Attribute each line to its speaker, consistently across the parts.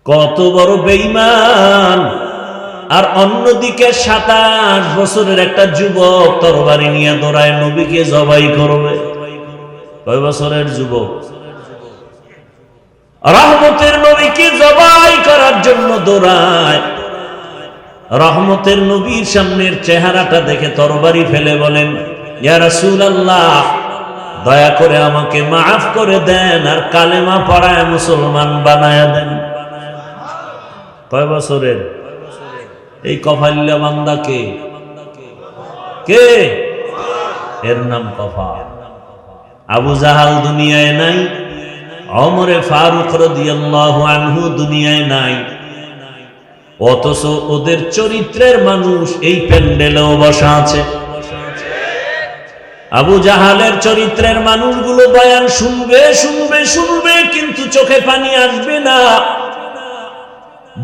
Speaker 1: কত বড় বেঈমান। আর অন্যদিকে 27 বছরের একটা যুবক তরবারি নিয়ে দৌড়ায় নবীকে জবাই করবে। কয় বছরের যুবক? রহমতের নবীকে জবাই করার জন্য দৌড়ায়। রহমতের নবীর সামনের চেহারাটা দেখে তরবারি ফেলে বলেন, ইয়া রাসূলুল্লাহ, দয়া করে আমাকে মাফ করে দেন আর কালেমা পড়ায় মুসলমান বানায়া দেন। কয় বছরের? এই কফাইল্লা বান্দা কে? কে? এর নাম কফাল। আবু জাহাল দুনিয়ায় নাই, ওমরে ফারুক রাদিয়াল্লাহু আনহু দুনিয়ায় নাই, অথচ ওদের চরিত্রের মানুষ এই প্যান্ডেলেও বসা আছে। আবু জাহালের চরিত্রের মানুষগুলো বয়ান শুনবে শুনবে শুনবে, কিন্তু চোখে পানি আসবে না।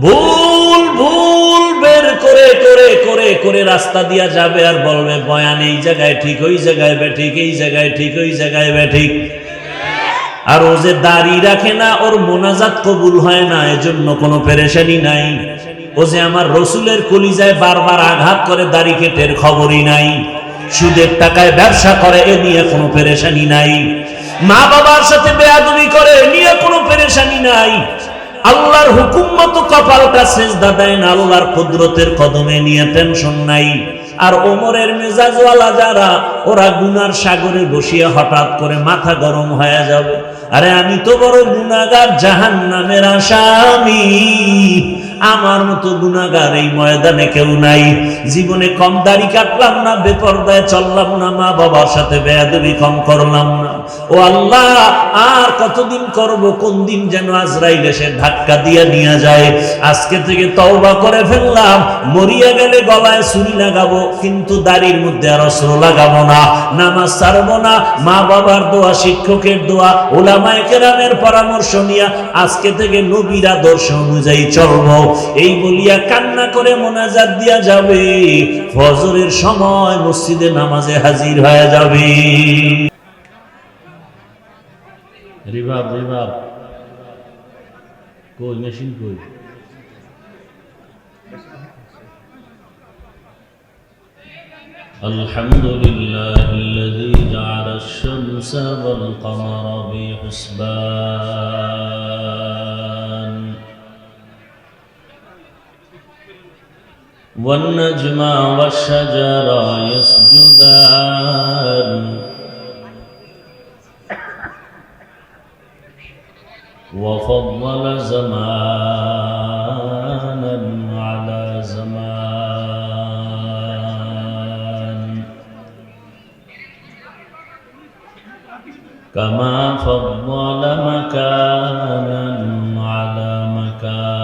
Speaker 1: ভুল ভুল বের করে করে করে করে রাস্তা দিয়া যাবে আর বলবে বয়ান এই জায়গায় ঠিক, ওই জায়গায় বেঠিক, এই জায়গায় ঠিক, ওই জায়গায় বেঠিক। আর ও যে দাড়ি রাখে না, ওর মোনাজাত কবুল হয় না, এজন্য কোনো পেরেশানি নাই। ও যে আমার রসুলের কলিজায় বারবার আঘাত করে দাড়ি কেটের খবরই নাই। সুদের টাকায় ব্যবসা করে, এ নিয়ে কোনো পেরেশানি নাই। মা বাবার সাথে বেয়াদবি করে, এ নিয়ে কোনো পেরেশানি নাই। আল্লাহর হুকুম মতো কপালটা সেজদা দেয় না, আল্লাহর কুদরতের কদমে নিয়ে টেনশন নাই। আর ওমরের মেজাজওয়ালা যারা, ওরা গুনার সাগরে বসিয়ে হঠাৎ করে মাথা গরম হয়ে যাবে, আরে আমি তো বড় গুনাহগার, জাহান্নামের আসামি, আমার মতো গুনাহগার এই ময়দানে কেউ নাই। জীবনে কম দাড়ি কাটলাম না, বেপরদায় চললাম না, মা বাবার সাথে বেয়াদবি কম করলাম না। ও আল্লাহ, আর কতদিন করব? কোন দিন যেন আজরাইল এসে ধাক্কা দিয়ে নিয়ে যায়। আজকে থেকে তওবা করে ফেললাম, মরিয়া গেলে গলায় ছুরি লাগাবো, কিন্তু দাড়ির মধ্যে আর অস্ত্র লাগাবো না, নামাজ ছাড়বো না। মা বাবার দোয়া, শিক্ষকের দোয়া, উলামায়ে কেরামের পরামর্শ নিয়ে আজকে থেকে নবীর আদর্শ অনুযায়ী চলবো। এই বলিয়া কান্না করে মোনাজাত দিয়া যাবে, ফজরের সময় মসজিদে নামাজে হাজির হয়ে যাবে। রিভাব রিভাব কই? মেশিন কই? আলহামদুলিল্লাহিল্লাযী জাআলাশ শামসা ওয়াল কমারা বিহুসবান ওয়ান নাজমা ওয়াশ শাজারা ইয়াসজুদান وفضل زمانا على زمان كما فضل مكانا على مكان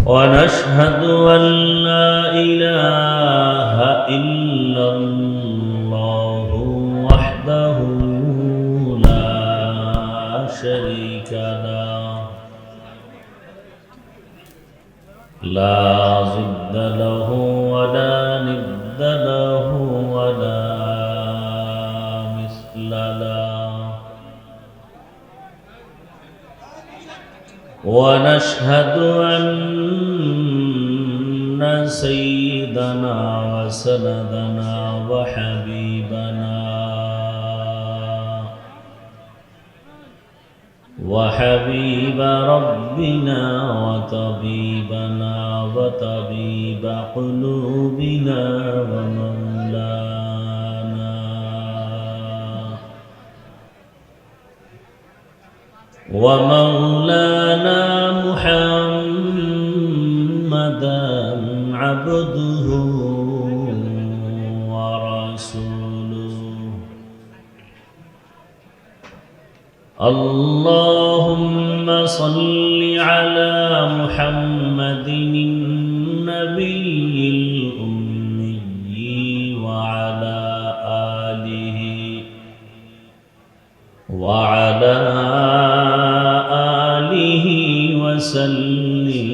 Speaker 1: ونشهد أن لا إله إلا الله وحده لا شريك له لا ضد له ولا ند له ولا مثل له ونشهد أن سيدنا وسندنا وحبيب ربنا وطبيبنا وطبيب قلوبنا ومولانا محمدا عبده ورسوله اللهم صل على محمد النبي الأمي وعلى آله وسلم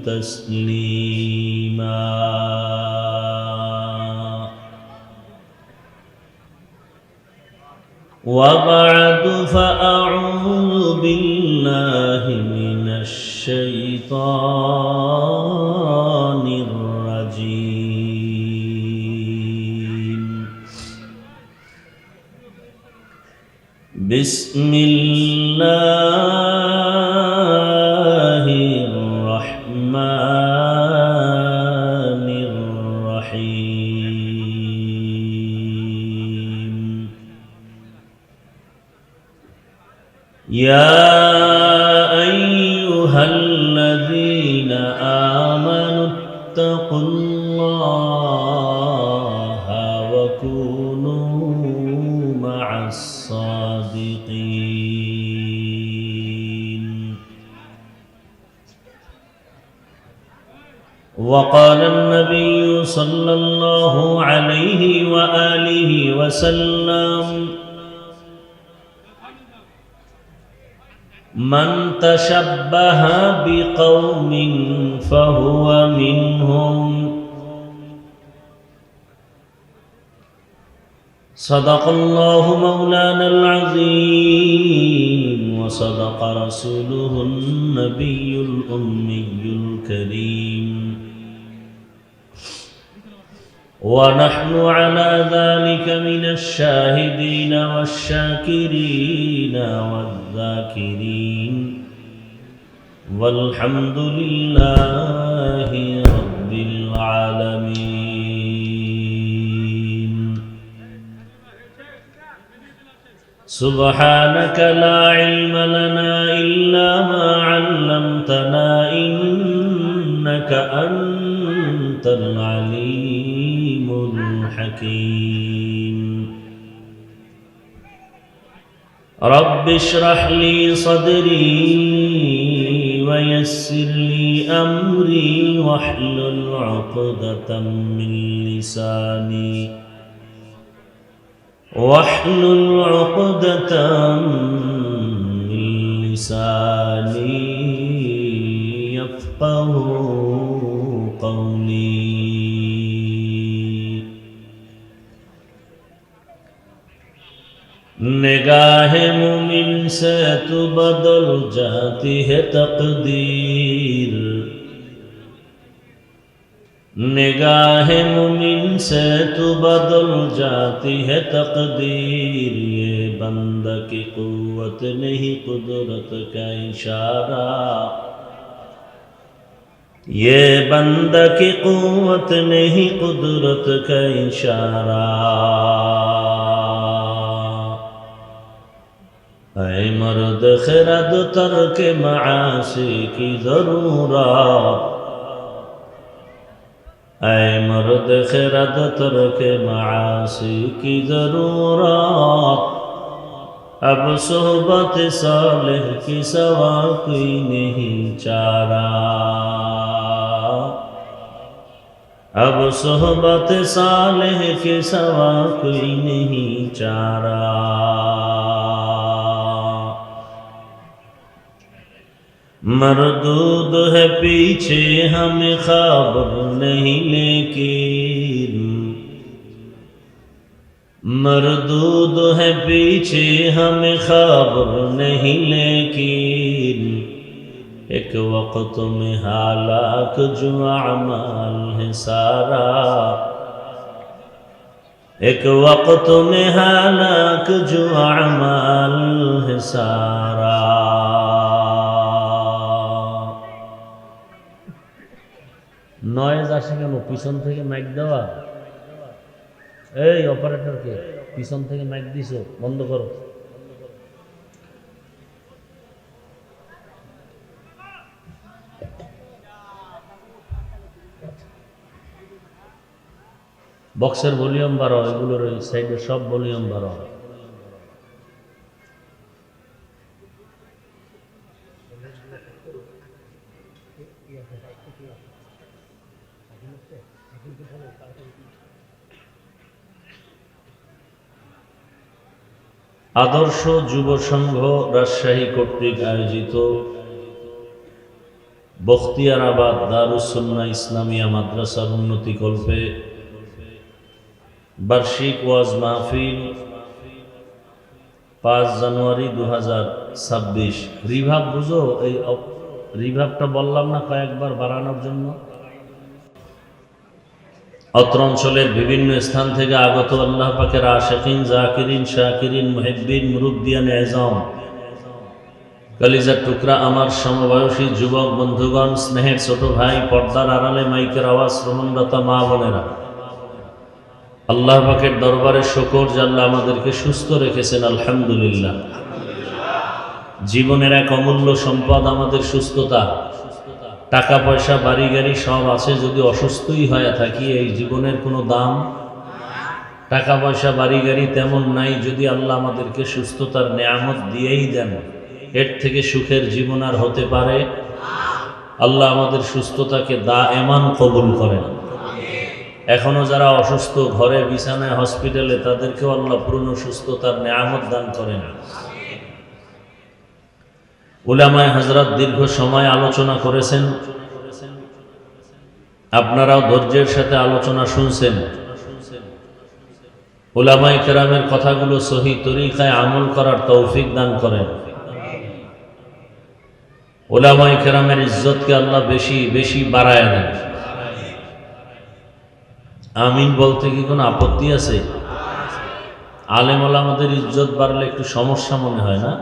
Speaker 1: تسليما وبعد فأعوذ بالله من الشيطان الرجيم بسم الله الرحمن الرحيم يا أيها الذين آمنوا اتقوا الله وكونوا مع الصادقين وقال النبي صلى الله عليه وآله وسلم من تشبه بقوم فهو منهم صدق الله مولانا العظيم وصدق رسوله النبي الأمي الكريم ونحن على ذلك من الشاهدين والشاكرين والذاكرين والحمد لله رب العالمين سبحانك لا علم لنا إلا ما علمتنا إنك أنت العليم الحكيم رب اشرح لي صدري ويسر لي أمري واحلل عقدة من لساني يفقه قولي निगाह मुमिन से तो बदल जाती है तकदीर निगाह मुमिन से तो बदल जाती है तकदीर ये बंदा की कुव्वत नहीं कुदरत का इशारा ये बंदा की कुव्वत नहीं कुदरत का इशारा ऐ मर्द खिरद तर्क मासी की ज़रूरत ऐ मर्द खिरद तर्क मासी की ज़रूरत अब सोहबत सालिह की सवा कोई नहीं चारा अब सोहबत सालिह की सवा कोई नहीं चारा मरदूद है पीछे हमें खबर नहीं लेकिन मरदूद है पीछे हमें खबर नहीं लेकिन एक वक्त में हालाक जो अमाल है सारा एक वक्त में हालाक जो अमाल है सारा নয়েজ আসে কেন পিছন থেকে মাইক দেওয়া এই অপারেটরকে পিছন থেকে মাইক দিছো বন্ধ করো বক্সের ভলিউম বাড়াও এগুলোর ওই সাইডে সব ভলিউম বাড়াও আদর্শ যুব সংঘ রাজশাহী কর্তৃক আয়োজিত বখতিয়ারাবাদ দারুস সুন্নাহ ইসলামিয়া মাদ্রাসার উন্নতিকল্পে বার্ষিক ওয়াজ মাহফিল 5 জানুয়ারি 2026। রিভাব বুঝো? এই রিভাবটা বললাম না কয়েকবার বাড়ানোর জন্য। অত্র অঞ্চলের বিভিন্ন স্থান থেকে আগত আল্লাহ পাকের আশিকিন, জাকিরিন, শাকিরিন, মুহিব্বিন, মুরব্বিয়ান এজম, কলিজার টুকরা আমার সমবয়সী যুবক বন্ধুগণ, স্নেহের ছোট ভাই, পর্দার আড়ালে মাইকের আওয়াজ শ্রবণরতা মা বোনেরা, আল্লাহ পাকের দরবারে শুকর যে আল্লাহ আমাদেরকে সুস্থ রেখেছেন, আলহামদুলিল্লাহ। জীবনের এক অমূল্য সম্পদ আমাদের সুস্থতা। টাকা পয়সা বাড়ি গাড়ি সব আছে, যদি অসুস্থই হয়ে থাকি এই জীবনের কোনো দাম। টাকা পয়সা বাড়ি গাড়ি তেমন নাই, যদি আল্লাহ আমাদেরকে সুস্থতার নেয়ামত দিয়েই দেন, এর থেকে সুখের জীবন আর হতে পারে? আল্লাহ আমাদের সুস্থতাকে দায়েমান কবুল করেন। এখনো যারা অসুস্থ ঘরে বিছানায় হসপিটালে, তাদেরকেও আল্লাহ পূর্ণ সুস্থতার নেয়ামত দান করেন। উলামায়ে হযরত দীর্ঘ সময় আলোচনা করেছেন, আপনারাও ধৈর্যের সাথে আলোচনা শুনছেন। উলামায়ে কেরামের কথাগুলো সহি তরিকায় আমল করার তৌফিক দান করেন। উলামায়ে কেরামের ইজ্জতকে আল্লাহ বেশি বেশি বাড়ায় দেন। আমিন বলতে কি কোনো আপত্তি আছে? আলেম ওলামাদের ইজ্জত বাড়লে একটু সমস্যা মনে হয় না?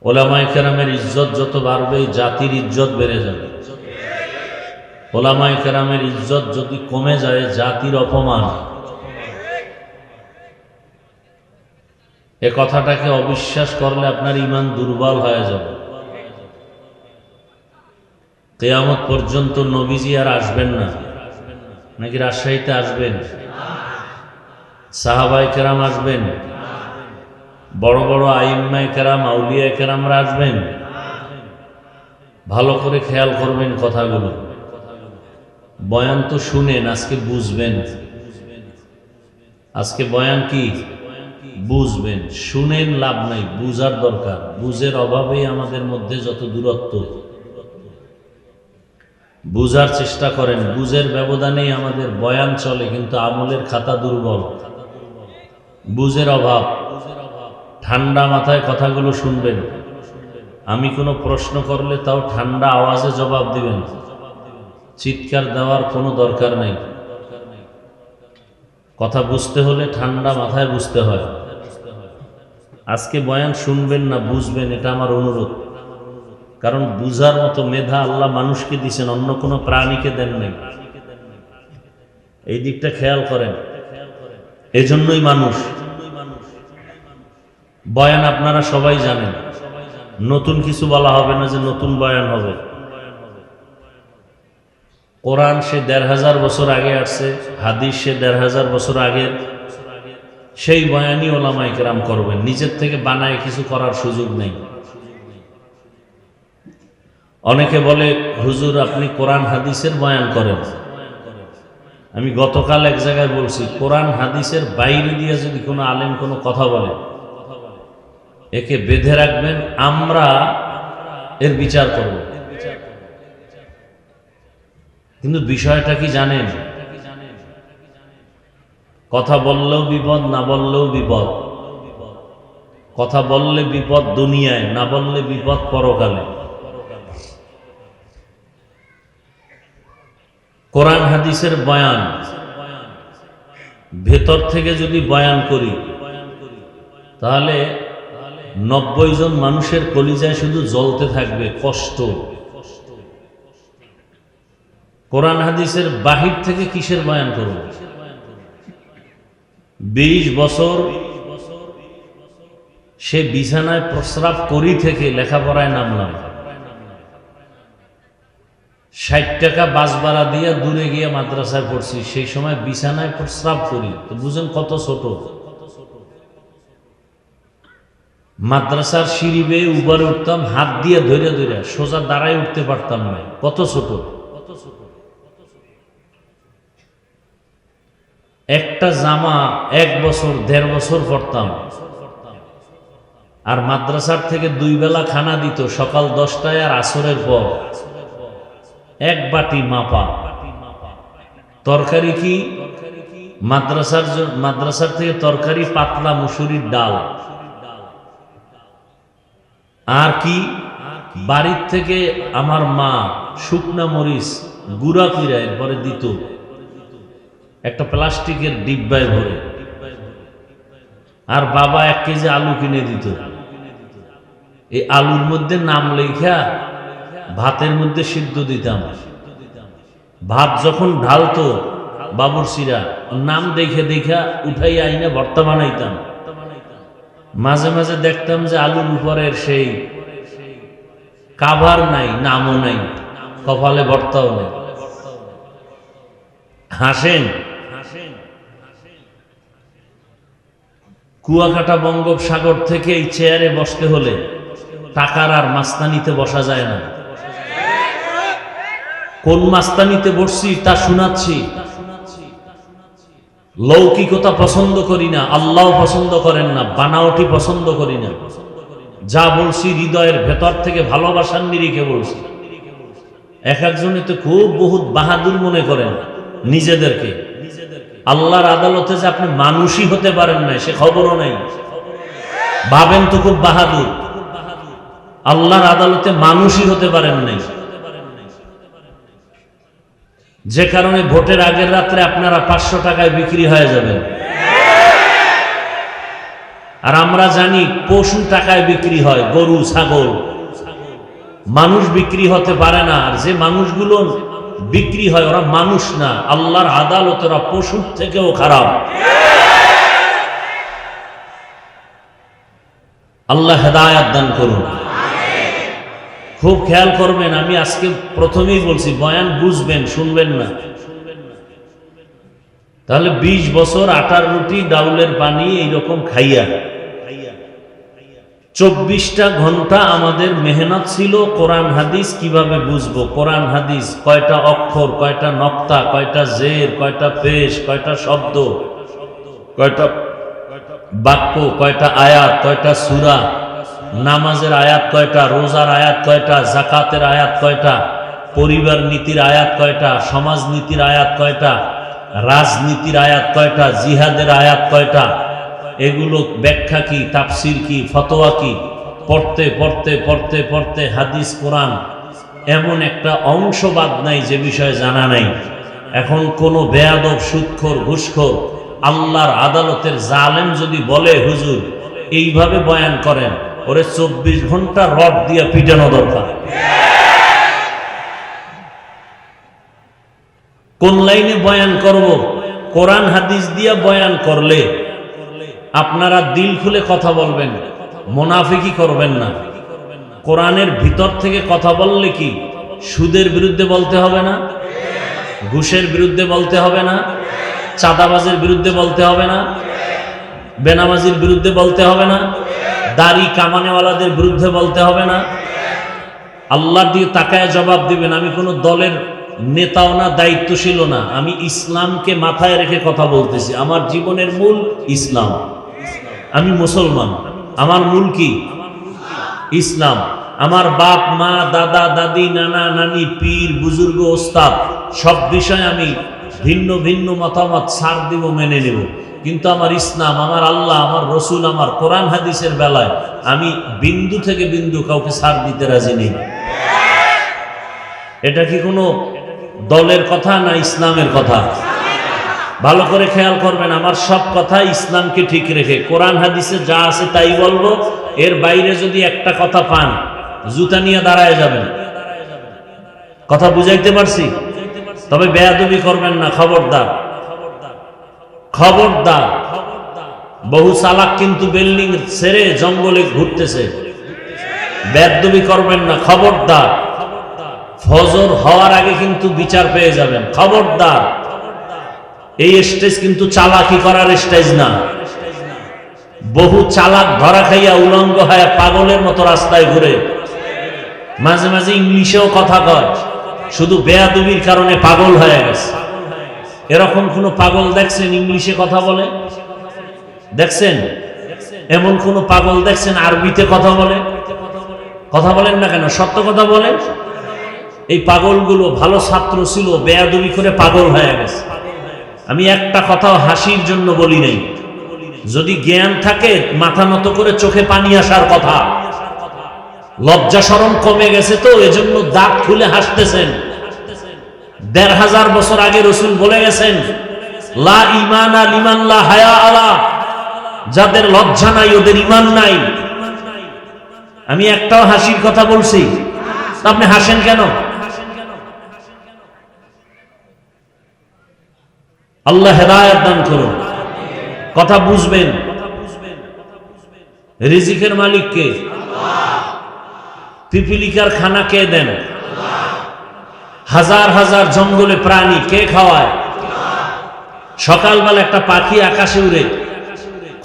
Speaker 1: ওলামায়ে কেরামের ইজ্জত যত বাড়বে, জাতির ইজ্জত বেড়ে যাবে। ওলামায়ে কেরামের ইজ্জত যদি কমে যায়, জাতির অপমান। এ কথাটাকে অবিশ্বাস করলে আপনার ঈমান দুর্বল হয়ে যাবে। কিয়ামত পর্যন্ত নবীজি আর আসবেন না। নাকি রাজশাহীতে আসবেন? সাহাবায়ে কেরাম আসবেন? বড় বড় আইম্মায়ে কেরাম, আউলিয়ায়ে কেরামরা আসবেন? ভালো করে খেয়াল করবেন কথাগুলো। বয়ান তো শুনেন, আজকে বুঝবেন। আজকে বয়ান কি? বুঝবেন। শুনেন লাভ নাই, বুঝার দরকার। বুঝের অভাবেই আমাদের মধ্যে যত দূরত্ব। বুঝার চেষ্টা করেন। বুঝের ব্যবধানেই আমাদের বয়ান চলে, কিন্তু আমলের খাতা দুর্বল। বুঝের অভাব। ঠান্ডা মাথায় কথাগুলো শুনবেন। আমি কোনো প্রশ্ন করলে তাও ঠান্ডা আওয়াজে জবাব দিবেন। চিৎকার দেওয়ার কোনো দরকার নেই। কথা বুঝতে হলে ঠান্ডা মাথায় বুঝতে হয়। আজকে বয়ান শুনবেন না, বুঝবেন, এটা আমার অনুরোধ। কারণ বুঝার মতো মেধা আল্লাহ মানুষকে দিয়েছেন, অন্য কোনো প্রাণীকে দেন নাই। এই দিকটা খেয়াল করেন। এজন্যই মানুষ। বয়ান আপনারা সবাই জানেন, নতুন কিছু বলা হবে না যে নতুন বয়ান হবে। কোরআন সে ১৫০০ বছর আগে আসছে, হাদিস সে ১৫০০ বছর আগের। সেই বয়ানই ওলামায়ে কেরাম করবেন। নিজের থেকে বানায় কিছু করার সুযোগ নেই। অনেকে বলে, হুজুর আপনি কোরআন হাদিসের বয়ান করেন। আমি গতকাল এক জায়গায় বলছি, কোরআন হাদিসের বাইরে দিয়ে যদি কোনো আলেম কোনো কথা বলে, একে বেঁধে রাখবেন, আমরা এর বিচার করব। কিন্তু বিষয়টা কি জানেন? কথা বললেও বিপদ, না বললেও বিপদ। কথা বললে বিপদ দুনিয়ায়, না বললে বিপদ পরকালে। কোরআন হাদিসের বয়ান ভেতর থেকে যদি বয়ান করি, তাহলে ৯০ জন মানুষের কলিজায় শুধু জ্বলতে থাকবে কষ্ট। কোরআন হাদিসের বাহির থেকে কিসের বয়ান করব? ২০ বছর সে বিছানায় প্রস্রাব করি থেকে লেখাপড়ায় নামলাম। ৬০ টাকা বাস ভাড়া দিয়ে দূরে গিয়ে মাদ্রাসায় পড়ছি। সেই সময় বিছানায় প্রস্রাব করি, তো বুঝেন কত ছোট। মাদ্রাসার সিঁড়ি বেয়ে উপরে উঠতাম, হাত দিয়ে ধরে ধরে, সোজা দাঁড়ায় উঠতে পারতাম না। কত ছোট। একটা জামা ১ বছর ১.৫ বছর পরতাম। আর মাদ্রাসার থেকে ২ বেলা খানা দিত, সকাল ১০টায় আর আসরের পর। এক বাটি মাপা। তরকারি কি? মাদ্রাসার থেকে তরকারি পাতলা মুসুরির ডাল, আর কি বাড়ির থেকে আমার মা শুকনা মরিচ গুঁড়া কইরা এরপরে দিত একটা প্লাস্টিকের ডিব্বায় ভরে, আর বাবা 1 কেজি আলু কিনে দিত। এই আলুর মধ্যে নাম লেখা ভাতের মধ্যে সিদ্ধ দিতাম। ভাত যখন ঢালতো বাবুর্চিরা নাম দেখে দেখা উঠাই আইনে ভর্তা বানাইতাম। মাঝে মাঝে দেখতাম যে আলুর উপরের সেই কাভার নাই, নামও নাই, কপালে ভর্তাও নেই। হাসেন, কুয়াকাটা বঙ্গোপসাগর থেকে এই চেয়ারে বসতে হলে টাকার আর মাস্তানিতে বসা যায় না। কোন মাস্তানিতে বসছি তা শোনাচ্ছি। লৌকিকতা পছন্দ করি না, আল্লাহ পছন্দ করেন না, বানাওটি পছন্দ করি না। যা বলছি হৃদয়ের ভেতর থেকে ভালোবাসার নিরিখে বলছি। এক একজনে তো খুব বহুত বাহাদুর মনে করেন নিজেদেরকে। আল্লাহর আদালতে যে আপনি মানুষই হতে পারেন না সে খবরও নাই, ভাবেন তো খুব বাহাদুর। আল্লাহর আদালতে মানুষই হতে পারেন নাই, যে কারণে ভোটের আগের রাত্রে আপনারা 500 টাকায় বিক্রি হয়ে যাবেন। আর আমরা জানি পশু টাকায় বিক্রি হয়, গরু ছাগল। মানুষ বিক্রি হতে পারে না। আর যে মানুষগুলো বিক্রি হয় ওরা মানুষ না, আল্লাহর আদালত ওরা পশুর থেকেও খারাপ। আল্লাহ হেদায়েত দান করুন। খুব খেয়াল করবেন, আমি আজকে প্রথমেই বলছি বয়ান বুঝবেন, শুনবেন না। তাহলে 20 বছর আটার রুটি ডাউলের পানি এইরকম খাইয়া 24টা ঘন্টা আমাদের মেহনত ছিল কোরআন হাদিস কিভাবে বুঝবো। কোরআন হাদিস কয়টা অক্ষর, কয়টা নক্তা, কয়টা জের, কয়টা পেশ, কয়টা শব্দ, কয়টা বাক্য, কয়টা আয়াত, কয়টা সূরা, নামাজের আয়াত কয়টা, রোজার আয়াত কয়টা, যাকাতের আয়াত কয়টা, পরিবার নীতির আয়াত কয়টা, সমাজ নীতির আয়াত কয়টা, রাজনীতির আয়াত কয়টা, জিহাদের আয়াত কয়টা, এগুলো ব্যাখ্যা কি, তাফসির কি, ফতোয়া কি, পড়তে পড়তে পড়তে পড়তে হাদিস কোরআন এমন একটা অংশ বাদ নাই যে বিষয়ে জানা নাই। এখন কোনো বেয়াদব, সুদখোর, ঘুষখোর, আল্লাহর আদালতের জালেম যদি বলে হুজুর এইভাবে বয়ান করেন, ওরে 24 ঘন্টা রড দিয়ে পিটানো দরকার। কোন লাইনে বয়ান করব? কোরআন হাদিস দিয়া বয়ান করলে আপনারা দিল খুলে কথা বলবেন, মুনাফিকি করবেন না। কোরআনের ভিতর থেকে কথা বললে কি সুদের বিরুদ্ধে বলতে হবে না, ঘুষের বিরুদ্ধে বলতে হবে না, চাঁদাবাজের বিরুদ্ধে বলতে হবে না, বেনামাজির বিরুদ্ধে বলতে হবে না, দাড়ি কামানেওয়ালাদের বিরুদ্ধে বলতে হবে না। আল্লাহর দিয়ে তাকায় জবাব দিবেন। আমি কোনো দলের নেতাও না, দায়িত্বশীলও না, আমি ইসলামকে মাথায় রেখে কথা বলতেছি। আমার জীবনের মূল ইসলাম, আমি মুসলমান, আমার মূল কি ইসলাম। আমার বাপ মা, দাদা দাদি, নানা নানি, পীর বুজুর্গ, ওস্তাদ সব বিষয়ে আমি ভিন্ন ভিন্ন মতামত ছাড় দিব, মেনে নেব। কিন্তু আমার ইসলাম, আমার আল্লাহ, আমার রসুল, আমার কোরআন হাদিসের বেলায় আমি বিন্দু থেকে বিন্দু কাউকে ছাড় দিতে রাজি নেই। এটা কি কোনো দলের কথা না ইসলামের কথা? ভালো করে খেয়াল করবেন, আমার সব কথা ইসলামকে ঠিক রেখে কোরআন হাদিসে যা আছে তাই বলবো। এর বাইরে যদি একটা কথা পান জুতা নিয়ে দাঁড়ায় যাবেন। কথা বুঝাইতে পারছি? তবে বেয়াদবি করবেন না, খবরদার, খবরদার। বহু চালাক কিন্তু বিল্ডিং ছেড়ে জঙ্গলে ঘুরতেছে, বেয়াদবি করবেন না, খবরদার। ফজর হওয়ার আগে কিন্তু বিচার পেয়ে যাবেন, খবরদার। এই স্টেজ কিন্তু চালাকি করার স্টেজ না। বহু চালাক ধরা খাইয়া উলঙ্গ হয়ে পাগলের মতো রাস্তায় ঘুরে, মাঝে মাঝে ইংলিশেও কথা কয়, শুধু বেয়াদবির কারণে পাগল হয়ে গেছে। এরকম কোন পাগল দেখছেন ইংলিশে কথা বলে? দেখছেন? এমন কোন পাগল দেখছেন আরবিতে কথা বলে? কথা বলেন না কেন? সত্য কথা বলেন। এই পাগলগুলো ভালো ছাত্র ছিল, বেয়াদবি করে পাগল হয়ে গেছে। আমি একটা কথাও হাসির জন্য বলি নাই। যদি জ্ঞান থাকে মাথা নত করে চোখে পানি আসার কথা। লজ্জা শরম কমে গেছে তো এজন্য দাঁত খুলে হাসতেছেন। ১৫০০ বছর আগে রাসূল বলে গেছেন, লা ঈমানা লিমান লা হায়া আলা, যাদের লজ্জা নাই ওদের ঈমান নাই। আমি একটাও হাসির কথা বলছি, আপনি হাসেন কেন? আল্লাহ হেদায়েত দান করুন, কথা বুঝবেন। রিজিকের মালিক কে? পিপিলিকার খানা কে দেন? হাজার হাজার জঙ্গলে প্রাণী কে খাওয়ায়? সকালবেলা একটা পাখি আকাশে উড়ে,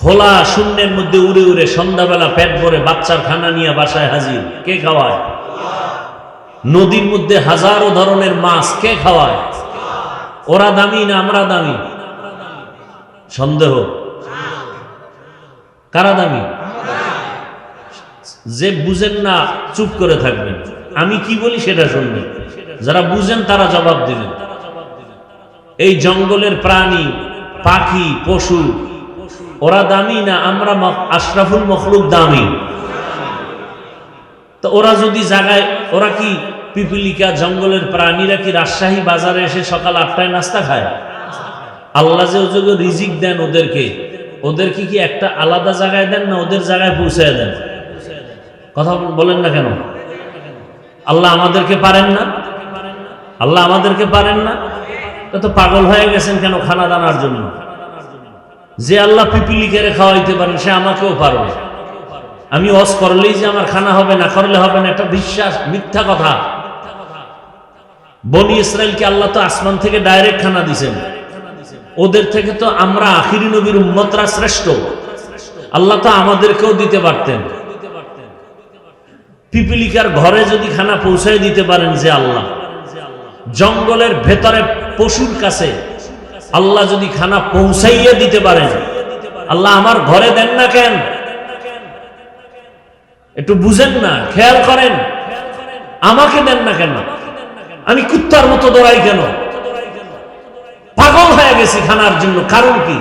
Speaker 1: খোলা শূন্যের মধ্যে উড়ে উড়ে সন্ধ্যাবেলা পেট ভরে বাচ্চার খানা নিয়ে বাসায় হাজির, কে খাওয়ায়? নদীর মধ্যে হাজারো ধরনের মাছ কে খাওয়ায়? ওরা দামি না আমরা দামি? সন্দেহ, কারা দামি? যে বুঝেন না চুপ করে থাকবেন, আমি কি বলি সেটা শুনবেন, যারা বুঝেন তারা জবাব দিবেন। এই জঙ্গলের প্রাণী, পাখি, পশু ওরা দামি না আমরা আশরাফুল মখলুক দামি? তো ওরা যদি জাগায়, ওরা কি পিপিলিকা জঙ্গলের প্রাণীরা কি রাজশাহী বাজারে এসে সকাল ৮টায় নাস্তা খায়? আল্লাহ যে ওযোগে রিজিক দেন ওদেরকে কি একটা আলাদা জায়গায় দেন না ওদের জায়গায় পৌঁছায় দেন? কথা বলেন না কেন? আল্লাহ আমাদেরকে পারেন না? আল্লাহ আমাদেরকে পারেন না? তো পাগল হয়ে গেছেন কেন খানা দানার জন্য? যে আল্লাহ পিপিলিকারে খাওয়াইতে পারেন সে আমাকেও পারবে। আমি ওয়াজ করলেই যে আমার খানা হবে, না করলে হবে না, এটা বিশ্বাস, মিথ্যা কথা। বনি ইসরাইলকে আল্লাহ তো আসমান থেকে ডাইরেক্ট খানা দিয়েছেন, ওদের থেকে তো আমরা আখিরি নবীর উম্মতরা শ্রেষ্ঠ। আল্লাহ তো আমাদেরকেও দিতে পারতেন। পিপিলিকার ঘরে যদি খানা পৌঁছায় দিতে পারেন যে আল্লাহ, জঙ্গলের ভেতরে পশুর কাছে আল্লাহ যদি খানা পৌঁছাইয়া দিতে পারেন, আল্লাহ আমার ঘরে দেন না কেন? একটু বুঝেন না, খেয়াল করেন, আমাকে দেন না কেন? আমি কুত্তার মতো দৌড়াই কেন? পাগল হয়ে গেছি খানার জন্য, কারণ কি?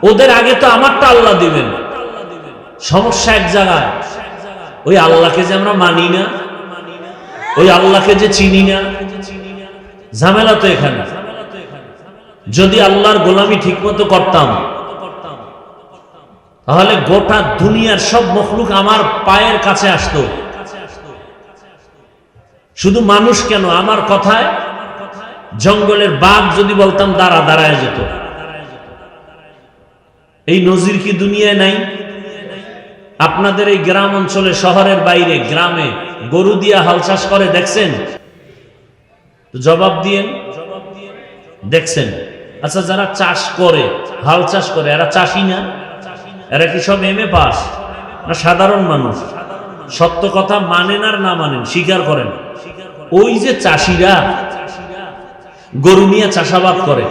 Speaker 1: ওদের আগে তো আমারটা আল্লাহ দিবেন। সমস্যা এক জায়গায়, ওই আল্লাহকে যে আমরা মানি না, ওই আল্লাহকে যে চিনি না, ঝামেলা তো এখানে। যদি আল্লাহর গোলামি ঠিক মতো করতাম তাহলে গোটা দুনিয়ার সব মখলুক আমার পায়ের কাছে আসতো। শুধু মানুষ কেন, আমার কথায় জঙ্গলের বাঘ যদি বলতাম দাঁড়ায় যেত। এই নজির কি দুনিয়ায় নাই? আপনাদের এই গ্রাম অঞ্চলে, শহরের বাইরে গ্রামে গরু দিয়া হাল চাষ করে দেখছেন? জবাব দিয়েন, দেখছেন? আচ্ছা, যারা চাষ করে, হাল চাষ করে, এরা চাষি না? এরা কি সব এমএ পাস না সাধারণ মানুষ? সত্য কথা মানেন আর না মানেন, স্বীকার করেন। ওই যে চাষিরা গরু নিয়ে চাষাবাদ করে,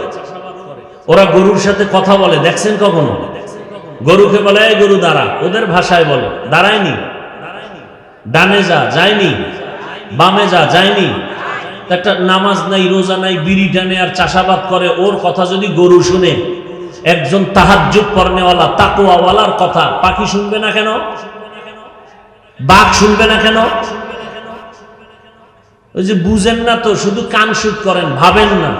Speaker 1: ওরা গরুর সাথে কথা বলে দেখছেন কখনো? গরুকে বলে এই গরু দাঁড়া, ওদের ভাষায় বলে দাঁড়ায়নি, ডানে যা যায়নি, বামে যা যায়নি। একটা নামাজ নাই, রোজা নাই, বিড়ি টানে আর চাষাবাদ করে, ওর কথা যদি গরু শুনে, একজন তাহাজ্জুদ পড়নেওয়ালা তাকওয়াওয়ালার কথা পাখি শুনবে না কেন? বাঘ শুনবে না কেন? ওই যে বুঝেন না তো, শুধু কান শুট করেন, ভাবেন না।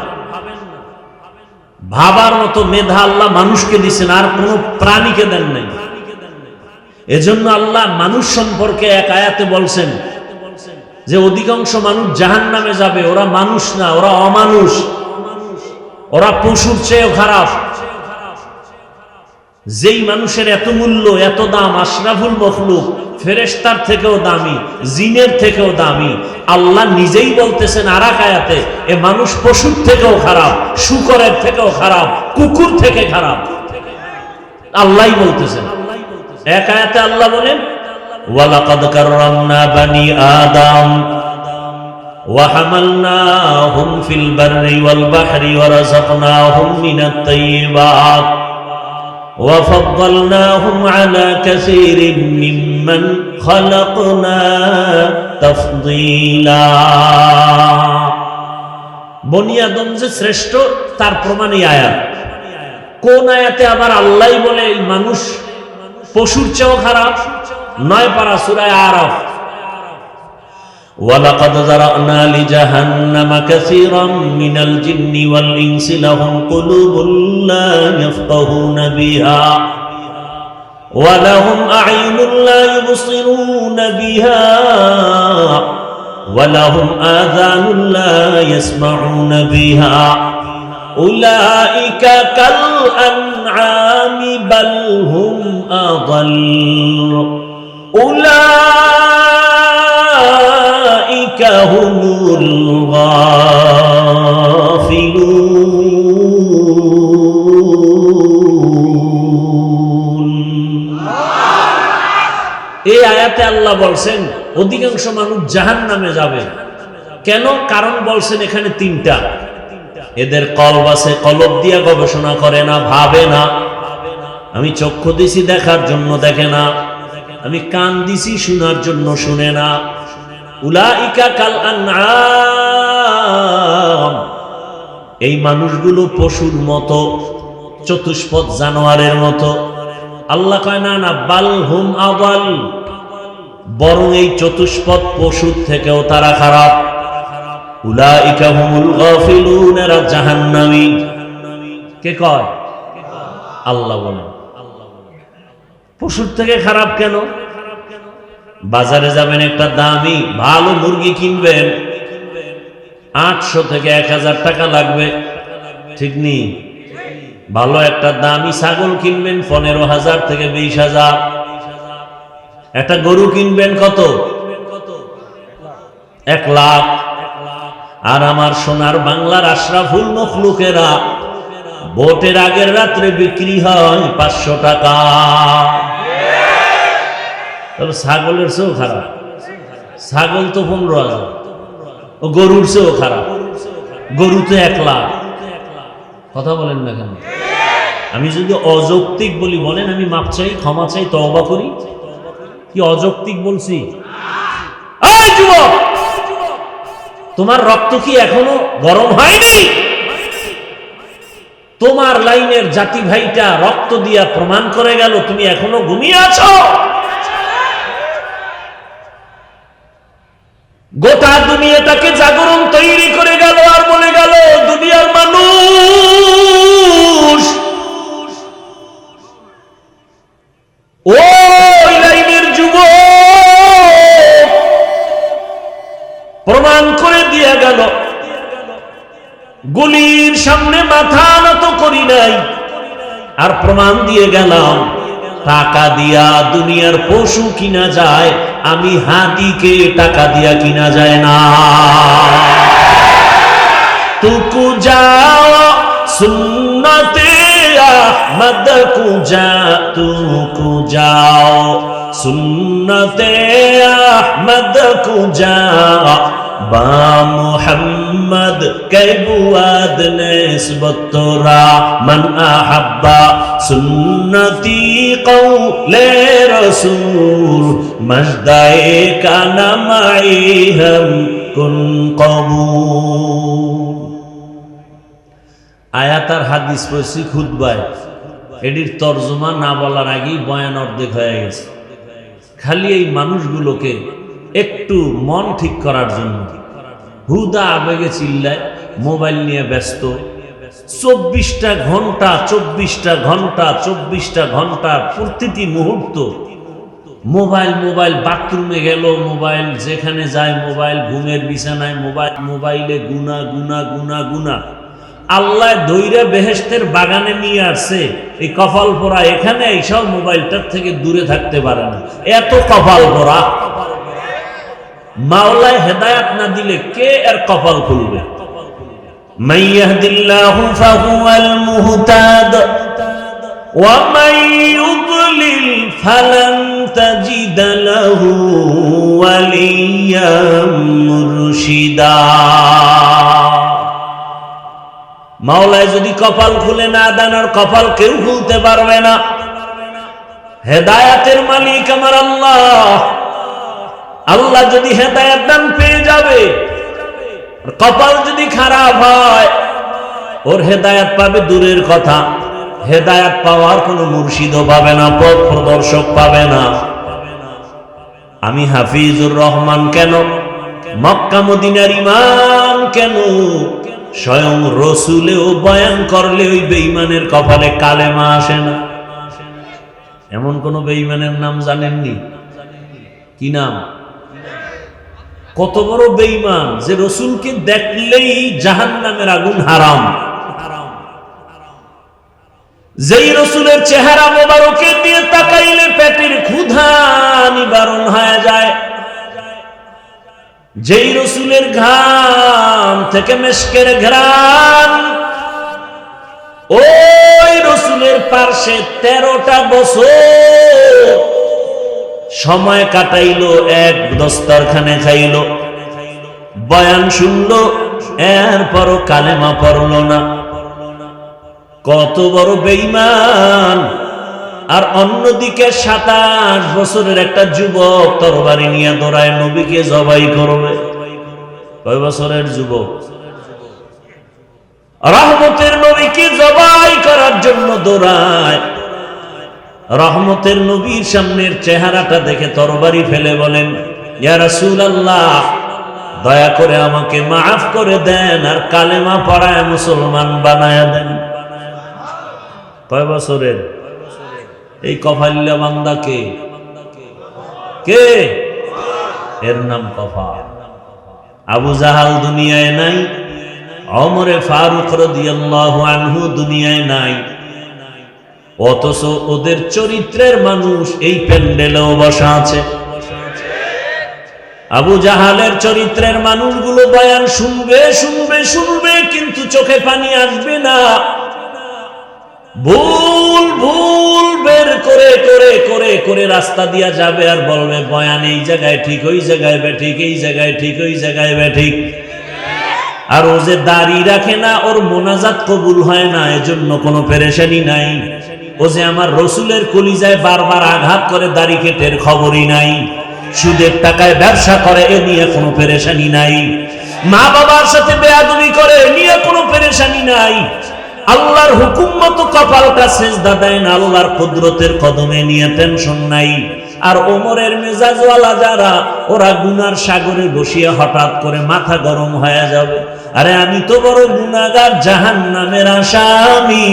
Speaker 1: ভাবার মতো মেধা আল্লাহ মানুষকে দিচ্ছেন, আর কোন প্রাণীকে দেন নাই। এজন্য আল্লাহ মানুষ সম্পর্কে এক আয়াতে বলছেন যে অধিকাংশ মানুষ জাহান্নামে যাবে, ওরা মানুষ না, ওরা অমানুষ, ওরা পশুর চেয়েও খারাপ। যেই মানুষের এত মূল্য, এত দাম, আশরাফুল মখলুক, ফেরেশতার থেকেও দামি, জিনের থেকেও দামি, আল্লাহ নিজেই বলতেছেন আর এক আয়াতে, এ মানুষ পশুর থেকেও খারাপ, শূকরের থেকেও খারাপ, কুকুর থেকে খারাপ। আল্লাহই বলতেছেন। এক আয়াতে আল্লাহ বলেন, ওয়ালাকাদ কাররামনা বানি আদম ওয়া হামালনাহুম ফিল বাররি ওয়াল বাহরি ওয়া রাযাকনাহুম মিনাত তাইয়্যিবাত ওয়া ফাদ্দালনাহুম আলা কাসীরিন মিম্মান খালাকনা তাফদীলা। বনি আদম যে শ্রেষ্ঠ তার প্রমাণ এই আয়াত। কোন আয়াতে আবার আল্লাহ বলে এই মানুষ পশুর চেয়েও খারাপ? 9 পারা সূরা আরাফ, ওয়ালাকাদ যারানা লিজাহান্নামা কাসীরাম মিনাল জিন্নি ওয়াল ইনসি লাহুম কুলুবুন লা ইয়াফকাহুনা বিহা ওয়া লাহুম আ'য়ুনুন লা ইউবসিরুনা বিহা ওয়া লাহুম আযানুন লা ইয়াসমাউনা বিহা উলাইকা কাল আনআমি বাল হুম আযাল উলাইকা হুমুল গাফিলুন। এই আয়াতে আল্লাহ বলছেন অধিকাংশ মানুষ জাহান্নামে যাবে। কেন? কারণ বলছেন এখানে 3টা। এদের কলব আছে, কলব দিয়া গবেষণা করে না, ভাবে না। আমি চক্ষু দিছি দেখার জন্য দেখে না, আমি কান দিছি শোনার জন্য শুনে না। উলাইকা কাল আনআম, এই মানুষগুলো পশুর মতো, চতুষ্পদ জানোয়ারের মতো। আল্লাহ কয় না না, বাল হুম আদাল, বরং এই চতুষ্পদ পশুর থেকেও তারা খারাপ। উলাইকা হুমুল গাফিলুন, এরা জাহান্নামী। কে কয়? আল্লাহ বলেন। পশুর থেকে খারাপ কেন? বাজারে যাবেন, একটা দামি ভালো মুরগি কিনবেন, 800 থেকে 1000 টাকা লাগবে, ঠিক নেই? ভালো একটা দামি ছাগল কিনবেন 15,000 থেকে 20,000। একটা গরু কিনবেন কত? 1 লাখ। আর আমার সোনার বাংলার আশরাফুল মখলুকেরা ভোটের আগের রাত্রে বিক্রি হয় 500 টাকা। তবে ছাগলের চেয়েও খারাপ। ছাগল তো 15,000, ও গরুর চেয়েও খারাপ। গরু তো 1 লাখ। কথা বলেন না কেন? আমি যদি অযৌক্তিক বলি বলেন, আমি মাপ চাই, ক্ষমা চাই, তওবা করি। কি অযৌক্তিক বলছি? এই যুবক, তোমার রক্ত কি এখনো গরম হয়নি? তোমার লাইনের জাতি ভাইটা রক্ত দিয়া প্রমাণ করে গেল তুমি এখনো ঘুমিয়ে আছো। গোটা দুনিয়াটাকে জাগরণ তৈরি করে গেল আর বলে গেল দুনিয়ার মানুষ ওই লাইনের যুবক প্রমাণ করে দিয়ে গেল গুলির সামনে মাথা নত করি নাই, আর প্রমাণ দিয়ে গেলাম টাকা দিয়া দুনিয়ার পশু কিনা যায়, আমি হাতিকে টাকা দিয়া কিনা যায় না। তুকু যাও সুন্নতে আহমদ কুজা, তুকু যাও সুন্নতে আহমদ কুজা, বা মুহাম্মদ কে বুয়াদ নিসবত তোরা মান আহাব্বা সুন্নতি কওলে রাসূল মজদায়ে কানা মাইহাম কুন কবুল। আয়াত আর হাদিস পড়ছি খুতবায়, এটির তরজমা না বলার আগেই বয়ান অর্ধেক হয়ে গেছে। খালি এই মানুষগুলোকে একটু মন ঠিক করার জন্য হুদা আবেগে চিল্লায়, মোবাইল নিয়ে ব্যস্ত। 24টা ঘন্টা 24টা ঘন্টা 24টা ঘন্টা প্রতিটি মুহূর্ত মোবাইল মোবাইল। বাথরুমে গেল মোবাইল, যেখানে যায় মোবাইল, ঘুমের বিছানায় মোবাইল, মোবাইলে গুনা গুনা গুনা গুনা। আল্লাহ দইরা বেহেশতের বাগানে নিয়ে আসছে, এই কপাল পোড়া এখানে এইসব মোবাইলটার থেকে দূরে থাকতে পারে না, এত কপাল পোড়া। মাওলায় হেদায়াত না দিলে কে এর কপাল খুলবে? মান ইয়াহদিল্লাহু ফাহুয়াল মুহতাদ ওয়া মান ইউদ্লিল ফালান তাজিদ লাহু ওয়ালিয়্যাম মুরশিদা। মাওলায় যদি কপাল খুলে না দেন, আর কপাল কেউ খুলতে পারবে না। হেদায়াতের মালিক আমার আল্লাহ। আল্লাহ যদি হেদায়াত দান পেয়ে যাবে, কপাল যদি খারাপ হয়, ওর হেদায়াত পাবে দূরের কথা, হেদায়াত পাওয়ার কোনো মুর্শিদও পাবে না, পথ প্রদর্শক পাবে না। আমি হাফিজুর রহমান কেন, মক্কা মদিনার ইমাম কেন, স্বয়ং রসুলেও বয়ান করলে ওই বেঈমানের কপালে কালেমা আসে না। এমন কোন বেঈমানের নাম জানেননি? কি নাম? কত বড় বেঈমান যে রসুলকে দেখলেই জাহান্নামের আগুন হারাম। যেই রসুলের চেহারা মোবারকে দিয়ে তাকাইলে পেটের ক্ষুধা নিবারণ হয়ে যায়, যেই রসুলের ঘাম থেকে মেশকের ঘ্রাণ, ওই রসুলের পার্শ্বে 13টা বছর সময় কাটাইলো, এক দস্তরখানে খাইল, বয়ান শুনলো, এরপরও কালেমা পড়ল না। কত বড় বেঈমান! আর অন্যদিকে 27 বছরের একটা যুবক তরবারি নিয়ে দৌড়ায় নবীকে জবাই করবে। কয় বছরের যুবক? রহমতের নবীকে জবাই করার জন্য দৌড়ায়। রহমতের নবীর সামনের চেহারাটা দেখে তরবারি ফেলে বলেন, ইয়া রাসূলুল্লাহ, দয়া করে আমাকে মাফ করে দেন আর কালেমা পড়ায় মুসলমান বানায়া দেন। কয় বছরের? এই কফাইল্লা বান্দা কে? কে? এর নাম কফাল। আবু জাহাল দুনিয়ায় নাই, ওমরে ফারুক রাদিয়াল্লাহু আনহু দুনিয়ায় নাই, অথচ ওদের চরিত্রের মানুষ এই প্যান্ডেলেও বসা আছে। আবু জাহালের চরিত্রের মানুষগুলো বয়ান শুনবে শুনবে শুনবে, কিন্তু চোখে পানি আসবে না। ভুল ভুল বের করে করে করে করে রাস্তা দিয়া যাবে আর বলবে বয়ান এই জায়গায় ঠিক, ওই জায়গায় বেঠিক, এই জায়গায় ঠিক, ওই জায়গায় বেঠিক। আর ও যে দাড়ি রাখে না, ওর মোনাজাত কবুল হয় না, এজন্য কোনো পেরেশানি নাই। ও যে আমার রসুলের কলিজায় বারবার আঘাত করে দাড়ি কেটের খবরই নাই। সুদের টাকায় ব্যবসা করে, এ নিয়ে কোনো পেরেশানি নাই। মা বাবার সাথে বেয়াদবি করে, এ নিয়ে কোনো পেরেশানি নাই। আল্লাহর হুকুম মতো কপালটা সেজদা দেয় না, আল্লাহর কুদরতের কদমে নিয়ে টেনশন নাই। আর ওমরের মেজাজওয়ালা যারা, ওরা গুনার সাগরে বসিয়ে হঠাৎ করে মাথা গরম হয়ে যাবে, আরে আমি তো বড় গুনাহগার, জাহান্নামের আসামি,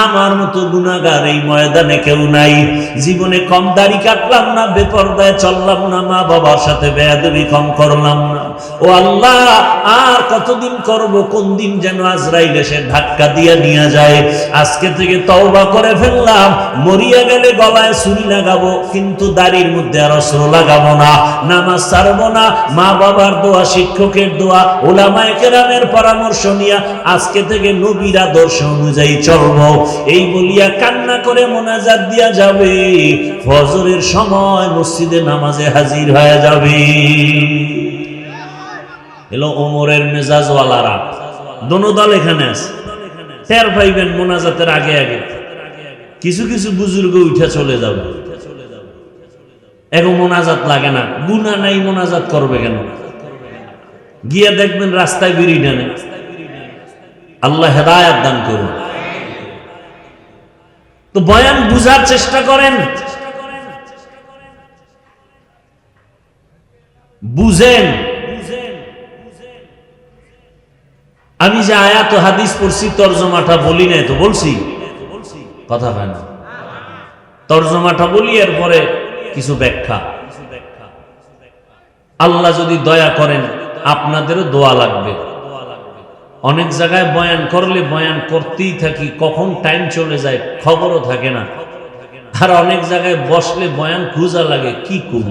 Speaker 1: আমার মতো গুনাহগার এই ময়দানে কেউ নাই। জীবনে কম দাড়ি কাটলাম না, বেপরদায় চললাম না, মা বাবার সাথে বেয়াদবি কম করলাম না। ও আল্লাহ, আর কতদিন করব? কোন দিন যেন আজরাইল এসে ধাক্কা দিয়ে নিয়ে যায়। আজকে থেকে তওবা করে ফেললাম, মরিয়া গেলে গলায় ছুরি লাগাবো, কিন্তু দাড়ির মধ্যে আর অস্ত্র লাগাবো না, নামাজ ছাড়বো না। মা বাবার দোয়া, শিক্ষকের দোয়া, উলামায়ে কেরামের পরামর্শ নিয়ে আজকে থেকে নবীর আদর্শ অনুযায়ী চলবো। এই বলিয়া কান্না করে মোনাজাত দিয়া যাবে, ফজরের সময় মসজিদে নামাজে হাজির হয়ে যাবে। এলো ওমরের মেজাজওয়ালারা, দোনো দল এখানে আছে। টের পাইবেন মোনাজাতের আগে আগে কিছু কিছু বুজুর্গ উঠে চলে যাবে। এখন মোনাজাত লাগে না, গুনাহ নাই, মোনাজাত করবে কেন? গিয়া দেখবেন রাস্তায় বিড়ি টানে। আল্লাহ হেদায়েত দান করুন। তো বয়ান বুঝার চেষ্টা করেন, বুঝেন। আমি যে আয়াত হাদিস পড়ছি, তরজমাটা বলি নাই তো? বলছি, কথা হয় না। তরজমাটা বলি, এরপরে কিছু ব্যাখ্যা। আল্লাহ যদি দয়া করেন, আপনাদেরও দোয়া লাগবে। অনেক জায়গায় বয়ান করলে বয়ান করতেই থাকি, কখন টাইম চলে যায় খবরও থাকে না। আর অনেক জায়গায় বসলে বয়ান খুঁজা লাগে, কি করব?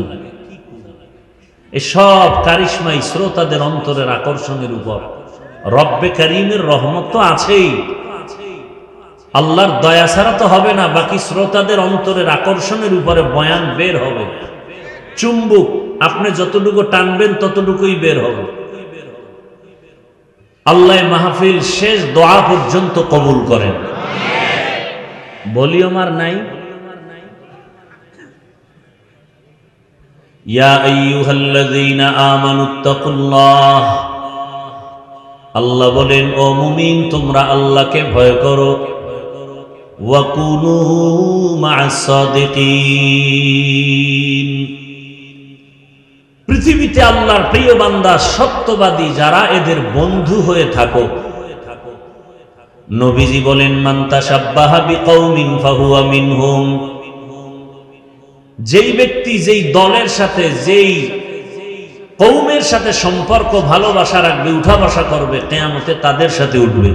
Speaker 1: এসব কারিশমাই শ্রোতাদের অন্তরের আকর্ষণের উপর। রব্বে কারীমের রহমত তো আছেই, আল্লাহর দয়া ছাড়া তো হবে না। বাকি শ্রোতাদের অন্তরের আকর্ষণের উপরে বয়ান বের হবে। চুম্বুক, আপনি যতটুকু টানবেন ততটুকুই বের হবে। আল্লাহ মাহফিল শেষ দোয়া পর্যন্ত কবুল করেন। ভলিউম আর নাই। ইয়া আইয়ুহাল্লাযীনা আমানুত্তাকুল্লাহ আল্লাহ বলেন, ও মুমিন, তোমরা আল্লাহকে ভয় করো। ওয়াকুনু মা'আস সাদিকিন। পৃথিবীতে আল্লাহর প্রিয় বান্দা সত্যবাদী যারা, এদের বন্ধু হয়ে থাকো। নবীজি বলেন, মান তাশাব্বাহা বিকওমিন ফাহুয়া মিনহুম। যেই ব্যক্তি যেই দলের সাথে, যেই কওমের সাথে সম্পর্ক ভালোবাসা রাখবে, উঠা বসা করবে, কিয়ামতে তাদের সাথে উঠবে।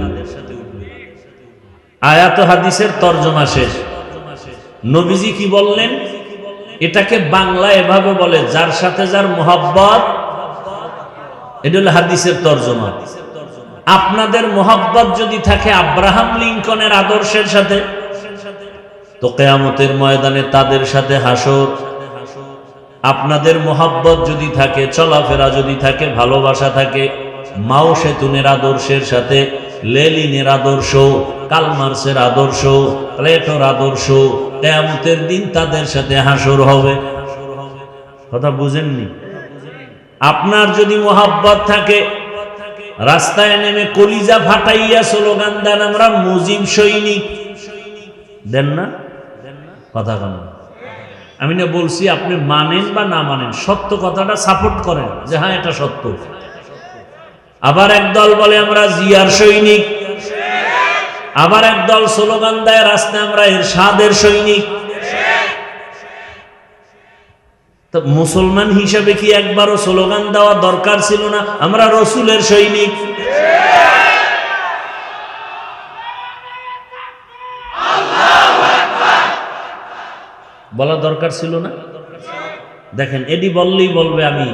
Speaker 1: আয়াত হাদিসের তরজমা শেষ। নবীজি কি বললেন? এটাকে বাংলা এভাবে বলে, যার সাথে যার মোহাব্বত। এটা হলো হাদিসের তরজমা। আপনাদের মোহাব্বত যদি থাকে আব্রাহাম লিঙ্কনের আদর্শের সাথে, তো কিয়ামতের ময়দানে তাদের সাথে হাসর। আপনাদের মোহাব্বত যদি থাকে, চলাফেরা যদি থাকে, ভালোবাসা থাকে মাও সেতুনের আদর্শের সাথে, লেনিনের আদর্শ, কালমার্সের আদর্শ, প্লেটোর আদর্শ, কিয়ামতের দিন তাদের সাথে হাসর হবে। কথা বুঝেননি? আপনার যদি মোহাব্বত থাকে, রাস্তায় নেমে কলিজা ফাটাইয়া স্লোগান দেন, আমরা মুজিব সৈনিক, দেন না? কথা কেন? আমি না বলছি আপনি মানেন বা না মানেন, সত্য কথাটা সাপোর্ট করেন যে হ্যাঁ এটা সত্য। আবার একদল বলে আমরা জিয়ার সৈনিক, আবার একদল স্লোগান দেয় রাস্তায় আমরা এরশাদের সৈনিক। তো মুসলমান হিসাবে কি একবারও স্লোগান দেওয়া দরকার ছিল না আমরা রসুলের সৈনিক? বলা দরকার ছিল না? দেখেন, এডি বললেই বলবে আমি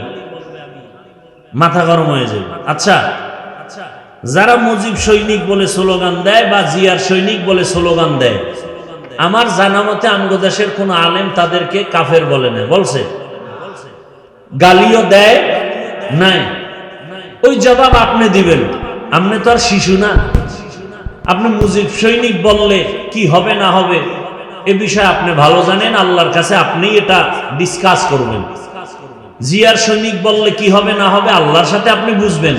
Speaker 1: মাথা গরম হয়ে যাবে। আচ্ছা, যারা মুজিব সৈনিক বলে স্লোগান দেয় বা জিয়ার সৈনিক বলে স্লোগান দেয়, আমার জানা মতে আমগো দেশের কোন আলেম তাদেরকে কাফের বলে না, বলছে? গালিও দেয় নাই? ওই জবাব আপনি দিবেন। আপনি তো আর শিশু না। আপনি মুজিব সৈনিক বললে কি হবে না হবে এ বিষয়ে আপনি ভালো জানেন, আল্লাহর কাছে আপনি এটা ডিসকাস করবেন। জিয়ার সৈনিক বললে কি হবে না হবে আল্লাহর সাথে আপনি বুঝবেন।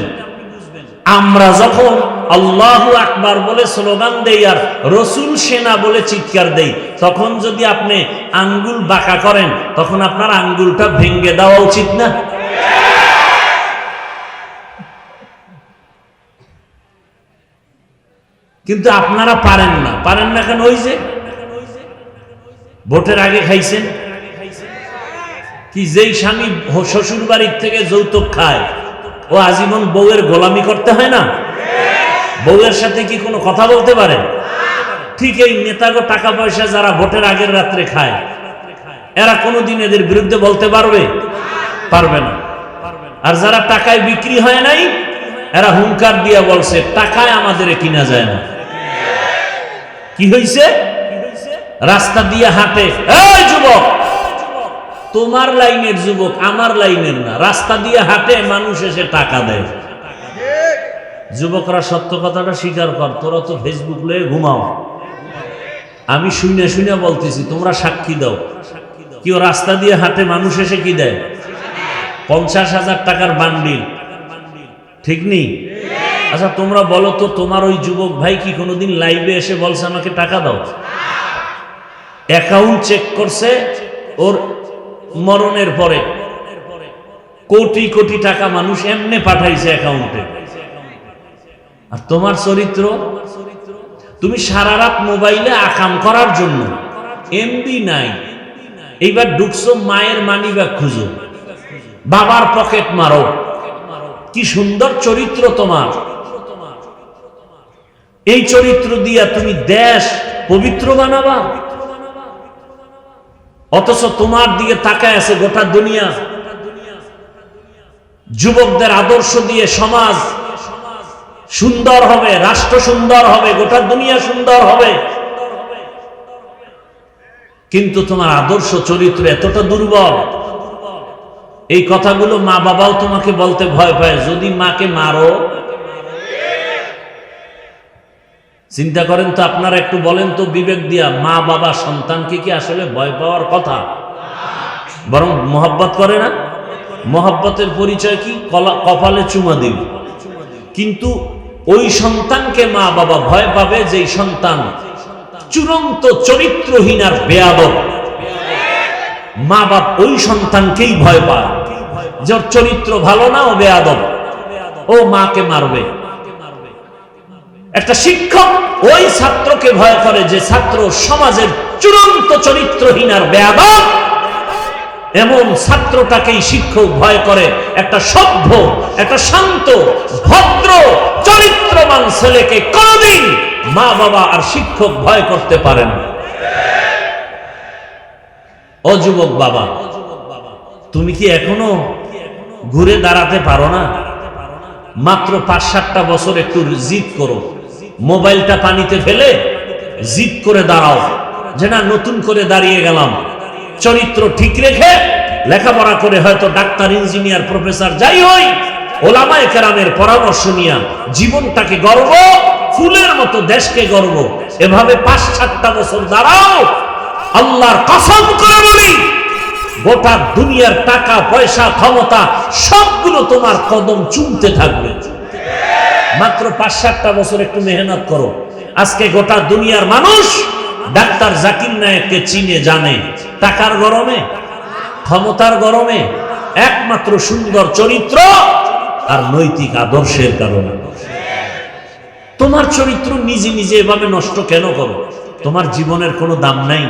Speaker 1: আমরা যখন আল্লাহু আকবার বলে স্লোগান দেই আর রসুল সেনা বলে চিৎকার দেই, তখন যদি আপনি আঙ্গুল বাঁকা করেন, তখন আপনার আঙ্গুলটা ভেঙে দেওয়া উচিত না? কিন্তু আপনারা পারেন না। পারেন না কেন? ওই যে ভোটের আগে খাইছেন কি, যেই স্বামী শ্বশুর বাড়ির থেকে যৌতুক খায় ও আজীবন বউয়ের গোলামি করতে হয় না? বউয়ের সাথে কি কোনো কথা বলতে পারে? ঠিক এই নেতাগো টাকা পয়সা যারা ভোটের আগের রাত্রে খায়, এরা কোনোদিন এদের বিরুদ্ধে বলতে পারবে? পারবে না। আর যারা টাকায় বিক্রি হয় নাই, এরা হুঙ্কার দিয়া বলছে টাকায় আমাদের কিনা যায় না। কি হইছে? রাস্তা দিয়ে হাঁটে, এই যুবক, তোমার লাইনের যুবক, আমার লাইনের না, রাস্তা দিয়ে হাঁটে, মানুষ এসে টাকা দেয়। যুবকরা সত্য কথাটা স্বীকার কর, তোরা তো ফেসবুক লয়ে ঘুমাও। আমি শুনে শুনে বলতেছি, তোমরা সাক্ষী দাও। কেউ রাস্তা দিয়ে হাঁটে, মানুষ এসে কি দেয়? 50,000 টাকার বান্ডিল, ঠিক নেই? আচ্ছা তোমরা বলো তো, তোমার ওই যুবক ভাই কি কোনোদিন লাইভে এসে বলছে আমাকে টাকা দাও? অ্যাকাউন্ট চেক করছে ওর মরণের পরে, কোটি কোটি টাকা মানুষ এমনে পাঠাইছে অ্যাকাউন্টে। আর তোমার চরিত্র, তুমি সারা রাত মোবাইলে আকাম করার জন্য, এমবি নাই, এইবার ঢুকছো মায়ের মানি ব্যাগ খুঁজো, বাবার পকেট মারো। কি সুন্দর চরিত্র তোমার! এই চরিত্র দিয়া তুমি দেশ পবিত্র বানাবা, অথচ তোমার দিকে তাকায় আছে গোটা দুনিয়া। যুবকদের আদর্শ দিয়ে সমাজ সুন্দর হবে, রাষ্ট্র সুন্দর হবে, গোটা দুনিয়া সুন্দর হবে, কিন্তু তোমার আদর্শ চরিত্র এতটা দুর্বল। এই কথাগুলো মা বাবাও তোমাকে বলতে ভয় পায়, যদি মাকে মারো। চিন্তা করেন তো আপনারা, একটু বলেন তো বিবেক দিয়া, মা বাবা সন্তানকে কি আসলে ভয় পাওয়ার কথা? বরং মোহাব্বত করে না? মোহাব্বতের পরিচয় কি? কপালে চুমা দিবে। কিন্তু ওই সন্তানকে মা বাবা ভয় পাবে যেই সন্তান চূড়ান্ত চরিত্রহীন আর বেয়াদব। মা বাপ ওই সন্তানকেই ভয় পায়, যার চরিত্র ভালো না, ও বেয়াদব, ও মাকে মারবে। একটা শিক্ষক ওই ছাত্রকে ভয় করে যে ছাত্র সমাজের চূড়ান্ত চরিত্রহীন আর বেয়াদব। এমন ছাত্রটাকেই শিক্ষক ভয় করে। একটা সভ্য, একটা শান্ত, ভদ্র, চরিত্রবান ছেলেকে কোনদিন মা বাবা আর শিক্ষক ভয় করতে পারে না। ও যুবক বাবা, তুমি কি এখনো ঘুরে দাঁড়াতে পারো না? মাত্র ৫-৭টা বছর একটু জিদ করো, মোবাইলটা পানিতে ফেলে জিদ করে দাঁড়াও যে না, নতুন করে দাঁড়িয়ে গেলাম। চরিত্র ঠিক রেখে লেখাপড়া করে হয়তো ডাক্তার, ইঞ্জিনিয়ার, প্রফেসর যাই হই, ওলামায়ে কেরামের পরামর্শ নিয়া জীবনটাকে গর্ব, ফুলের মতো দেশকে গর্ব, এভাবে ৫-৭টা বছর দাঁড়াও। আল্লাহর কসম করে বলি, গোটা দুনিয়ার টাকা পয়সা ক্ষমতা সবগুলো তোমার কদম চুমতে থাকবে। মাত্র ৫-৭টা বছর একটু মেহনত করো। আজকে গোটা দুনিয়ার মানুষ ডাক্তার জাকির নায়েককে চিনে, জানে, টাকার গরমে, ক্ষমতার গরমে, একমাত্র সুন্দর চরিত্র আর নৈতিক আদর্শের কারণে। তোমার চরিত্র নিজে নিজে এভাবে নষ্ট কেন করো? তোমার জীবনের কোনো দাম নাই।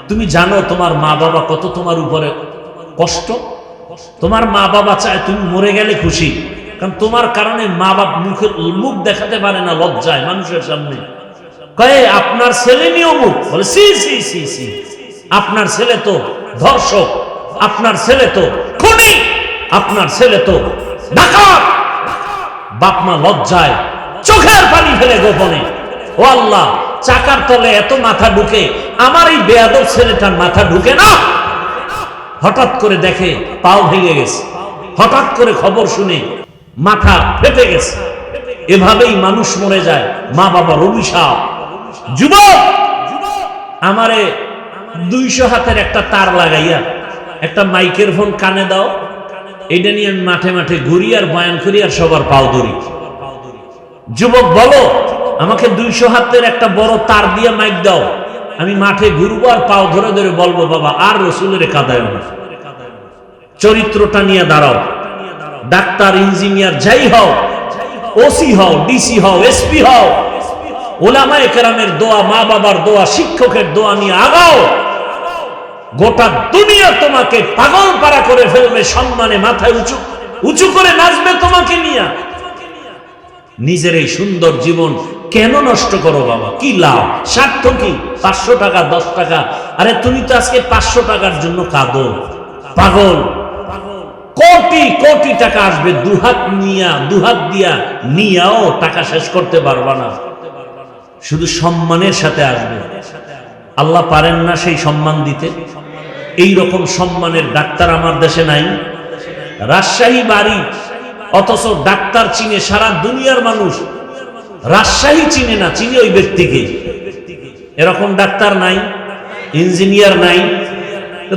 Speaker 1: তুমি জানো তোমার মা বাবা কত তোমার উপরে কষ্ট। তোমার মা বাবা চায় তুমি মরে গেলে খুশি, কারণ তোমার কারণে মা বাপ মুখ দেখাতে পারে না লজ্জায় মানুষের সামনে। কয়ে আপনার ছেলে নিয়মুখ, বলে সি সি সি সি, আপনার ছেলে তো ধর্ষক, আপনার ছেলে তো খুনি, আপনার ছেলে তো ডাকাত। বাপ মা লজ্জায় চোখের পানি ফেলে গোপনে, ও আল্লাহ, চাকার তলে এত মাথা ঢুকে, আমার এই বেয়াদব ছেলেটার মাথা ঢুকে না। হঠাৎ করে দেখে পাও ভেঙে গেছে, হঠাৎ করে খবর শুনে মাথা ফেটে গেছে। এভাবেই মানুষ মরে যায়, মা বাবার অভিশাপ। যুবক, আমারে 200 হাতের একটা তার লাগাইয়া একটা মাইকের ফোন কানে দাও, এটা নিয়ে আমি মাঠে মাঠে ঘুরি আর বয়ান করি আর সবার পাও ধরি। যুবক বলো, আমাকে 200 হাতের একটা বড় তার দিয়ে মাইক দাও, আমি মাঠে ঘুরবো আর পাও ধরে ধরে বলবো বাবা আর রসুলের কাদায় না। চরিত্রটা নিয়ে দাঁড়াও। ডাক্তার, ইঞ্জিনিয়ার যাই হও, ওসি হও, ডিসি হও, এসপি হও, ওলামায়ে কেরামের দোয়া, মা বাবার দোয়া, শিক্ষকের দোয়া নিয়ে আগাও। গোটা দুনিয়া তোমাকে পাগল পারা করে ফেলবে, সম্মানে মাথায় উঁচু উঁচু করে নাচবে তোমাকে নিয়ে। নিজের এই সুন্দর জীবন কেন নষ্ট করো বাবা? কি লাভ? স্বার্থ কি? 500 টাকা, 10 টাকা। আরে তুমি তো আজকে 500 টাকার জন্য কাঁদো, পাগল। কোটি কোটি টাকা আসবে, দুহাত দিয়া নিয়াও টাকা শেষ করতে পারবা না। শুধু সম্মানের সাথে আসবে। আল্লাহ পারেন না সেই সম্মান দিতে? এই রকম সম্মানের ডাক্তার আমার দেশে নাই। রাজশাহী বাড়ি, অথচ ডাক্তার চিনে সারা দুনিয়ার মানুষ, রাজশাহী চিনে না, চিনে ওই ব্যক্তিকে। এরকম ডাক্তার নাই, ইঞ্জিনিয়ার নাই।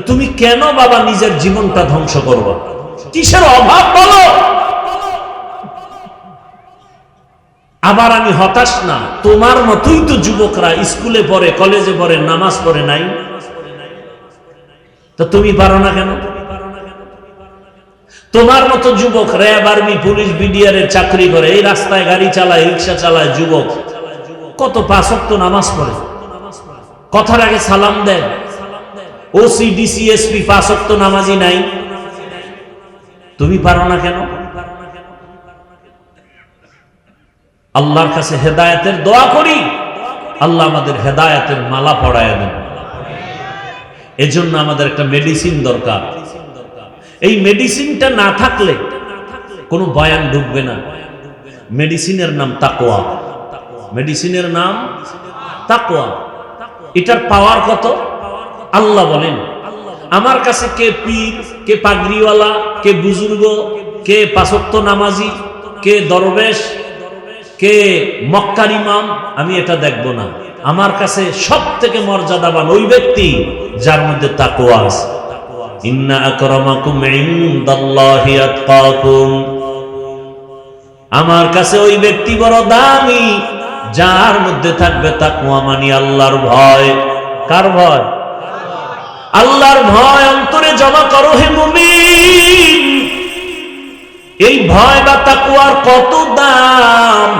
Speaker 1: তুমি কেন বাবা নিজের জীবনটা ধ্বংস করবা? কিসের অভাব বলো? আবার আমি হতাশ না, তোমার মতোই তো যুবকরা স্কুলে পড়ে, কলেজে পড়ে, নামাজ পড়ে নাই। তো তুমি পারো না কেন? তোমার মতো যুবক র্যাব, আর্মি, পুলিশ, বিডিআর এর চাকরি করে, এই রাস্তায় গাড়ি চালায়, রিক্সা চালায়, যুবক কত 5 ওয়াক্ত নামাজ পড়ে, কথার আগে সালাম দেয়। ওসি, ডিসি, এসপি 5 ওয়াক্ত নামাজি নাই। তুমি পারো না কেন? আল্লাহর কাছে হেদায়েতের দোয়া করি, আল্লাহ আমাদের হেদায়েতের মালা পরায় দেন। এজন্য আমাদের একটা মেডিসিন দরকার। এই মেডিসিনটা না থাকলে কোনো বয়ান ঢুকবে না। মেডিসিনের নাম তাকওয়া। মেডিসিনের নাম তাকওয়া। এটার পাওয়ার কত? আল্লাহ বলেন, আমার কাছে কে পীর, কে পাগড়িওয়ালা, কে বুজুর্গ, কে 5 ওয়াক্ত নামাজি, কে দরবেশ, কে মক্কার ইমাম, আমি এটা দেখব না। আমার কাছে সব থেকে মর্যাদাবান ওই ব্যক্তি যার মধ্যে তাকওয়া আছে। ইন্না আকরামাকুম ইনদাল্লাহি আতকাকুম। আমার কাছে ওই ব্যক্তি বড় দামি যার মধ্যে থাকবে তাকওয়া, মানে আল্লাহর ভয়। কার ভয়? আল্লাহর ভয় অন্তরে জমা করো হে মুমিন। এই ভয় বা তাকওয়ার কত দাম!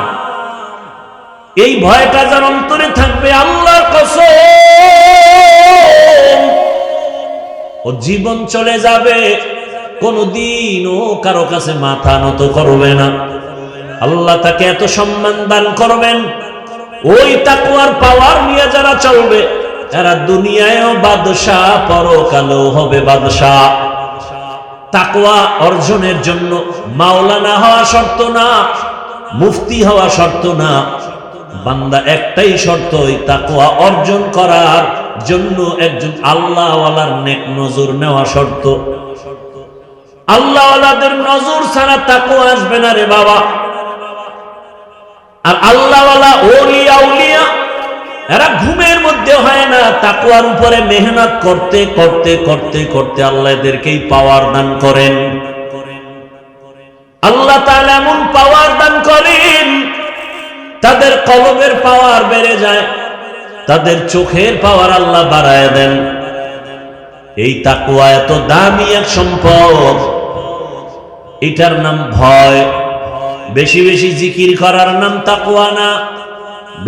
Speaker 1: এই ভয়টা যার অন্তরে থাকবে, আল্লাহর কসম, ও জীবন চলে যাবে, কোনদিন ও কারো কাছে মাথা নত করবে না। আল্লাহ তাকে এত সম্মান দান করবেন। ওই তাকওয়ার পাওয়ার নিয়ে যারা চলবে, এরা দুনিয়ায়ও বাদশাহ, পরকালেও হবে বাদশাহ। তাকওয়া অর্জনের জন্য মাওলানা হওয়া শর্ত না, মুফতি হওয়া শর্ত না। বান্দা একটাই শর্ত, ওই তাকওয়া অর্জন করার জন্য একজন আল্লাহওয়ালার নেক নজর নেওয়া শর্ত। আল্লাহওয়ালাদের নজর ছাড়া তাকওয়া আসবে না রে বাবা। আর আল্লাহওয়ালা ওলিয়া আউলিয়া এরা ঘুমের মধ্যে হয় না, তাকওয়ার উপরে মেহনত করতে করতে করতে করতে আল্লাহ এদেরকেই পাওয়ার দান করেন। আল্লাহ তাআলা এমন পাওয়ার দান করেন, তাদের কলবের পাওয়ার বেড়ে যায়, তাদের চোখের পাওয়ার আল্লাহ বাড়ায় দেন। এই তাকওয়া এত দামি এক সম্পদ, এটার নাম ভয়। বেশি বেশি জিকির করার নাম তাকওয়া না,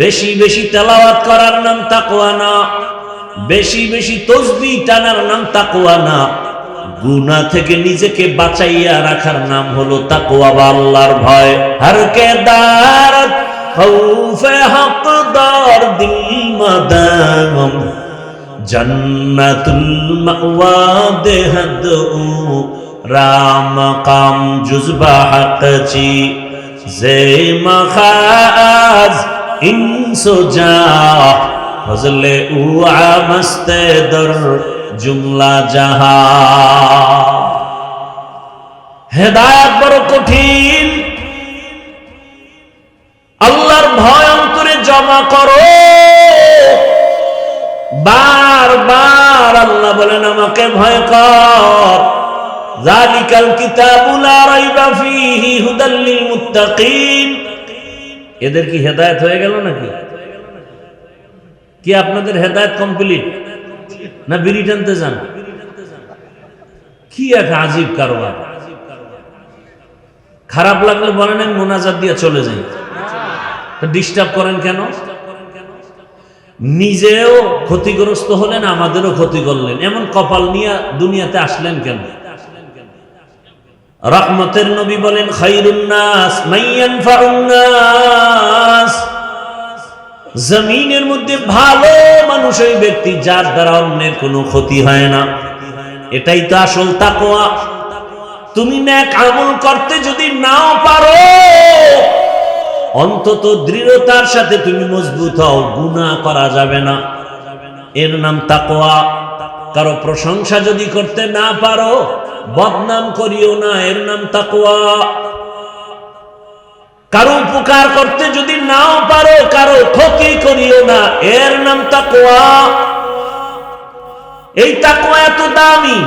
Speaker 1: বেশি বেশি তেলাওয়াত করার নাম তাকওয়া না, বেশি বেশি তাসবিহ টানার নাম তাকওয়া না। গুনাহ থেকে নিজেকে বাঁচাইয়া রাখার নাম হলো তাকওয়া বা আল্লাহর ভয়। হর কে দারত খৌফে হকদার দিল মাদাম, জান্নাতুল মাওয়া দেহদ রাম কাম জুজবা হকচি জে মখাজ ইনসো যা ফজলে উআ মস্তে দর জুমলা জাহা। হেদায়েত বড় কঠিন। আল্লাহর ভয় অন্তরে জমা করো। বারবার আল্লাহ বলেন আমাকে ভয় কর। যালিকাল কিতাবু লা রাইবা ফীহি হুদাল লিল মুত্তাকিন। এদের কি হেদায়েত হয়ে গেল নাকি? কি আপনাদের হেদায়েত কমপ্লিট না বিড়ি টানতে যান? কি এক আজীব কারবার। খারাপ লাগলে বলেন আমি মোনাজাত দিয়ে চলে যাই, ডিস্টার্ব করেন কেন? নিজেও ক্ষতিগ্রস্ত হলেন, আমাদেরও ক্ষতি করলেন। এমন কপাল নিয়ে দুনিয়াতে আসলেন কেন? রহমতের নবী বলেন খায়রুন নাস মান ইয়ানফাউন নাস। জমিনের মধ্যে ভালো মানুষ ওই ব্যক্তি যার দ্বারা অন্যের কোনো ক্ষতি হয় না। এটাই তো আসল তাকওয়া। তুমি নেক আমল করতে যদি নাও পারো, অন্তত দৃঢ়তার সাথে তুমি মজবুত হও, গুনাহ করা যাবে না, এর নাম তাকওয়া। কারো প্রশংসা যদি করতে না পারো, বদনাম করিও না, এর নাম তাকওয়া। কারো উপকার করতে যদি নাও পারো, কারো ক্ষতি করিও না, এর নাম তাকওয়া। এই তাকওয়া এত দামি।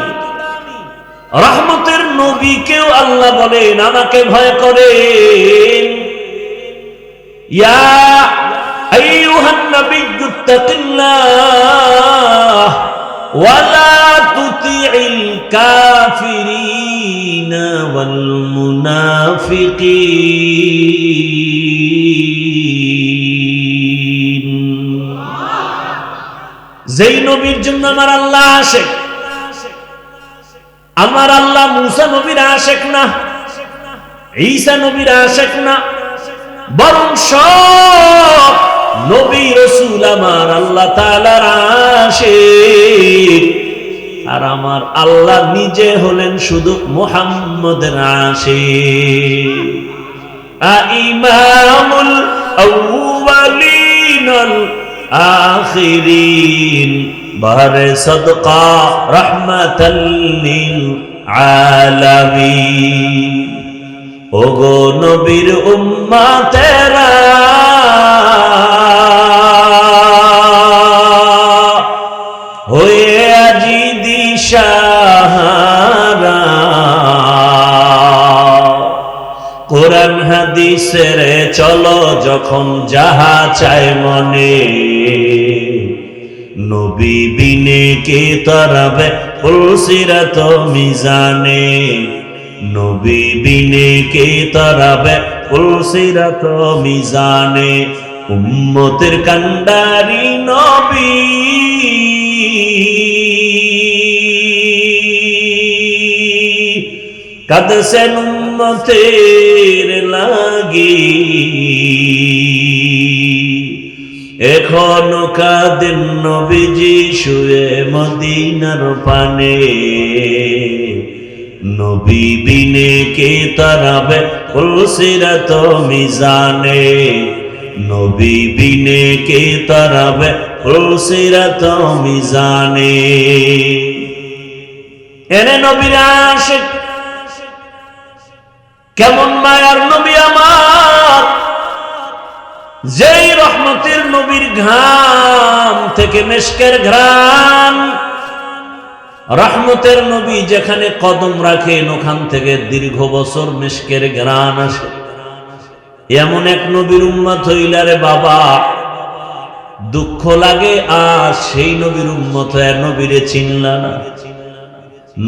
Speaker 1: রহমতের নবীকেও আল্লাহ বলেন আমাকে ভয় করেন। ইয়া আইয়ুহান নাবিয়্যু তাকিল্লাহ ওয়া লা তুতিইল কাফিরিনা ওয়াল মুনাফিকিন। যেই নবীর জন্য আমার আল্লাহ আশিক, আমার আল্লাহ মুসা নবীর আশিক না, ঈসা নবীর আশিক না, বরং সব নবী রাসূল আমার আল্লাহ তাআলার আশিক। আর আমার আল্লাহ নিজে হলেন শুধু মুহাম্মদের আশিক। ইমামুল আউয়ালিন ওয়াল আখিরিন বারে সাদকা রাহমাতাল লিল আলামিন। ওগো নবীর উম্মতেরা, হয়ে আজি দিশাহারা, কোরআন হাদিসের চলো যখন যাহা চায় মনে, নবী বিনে কে তরাবে পুলসিরাত মিজানে, নবী বিনে কে তরাবে পুলসিরাত মিজানে। উম্মতের কান্ডারি নবী কাঁদছেন উম্মতের লাগি, এখনো কাঁদেন নবীজি শুয়ে মদিনার পানে, নবী বিনে কে তরাবে পুলসিরাত মিজানে, নবী বিনে কে তরাবে পুলসিরাত মিজানে। এনে নবীর আশিক, কেমন মায়ার নবী আমার, যেই রহমতের নবীর ঘাম থেকে মেশকের ঘ্রাণ, রহমতের নবী যেখানে কদম রাখেন ওখান থেকে দীর্ঘ বছর মেশকের ঘ্রাণ আসে। এমন এক নবীর উম্মত হইলা রে বাবা, দুঃখ লাগে আর সেই নবীর উম্মত হয়ে নবীরে চিনলা না।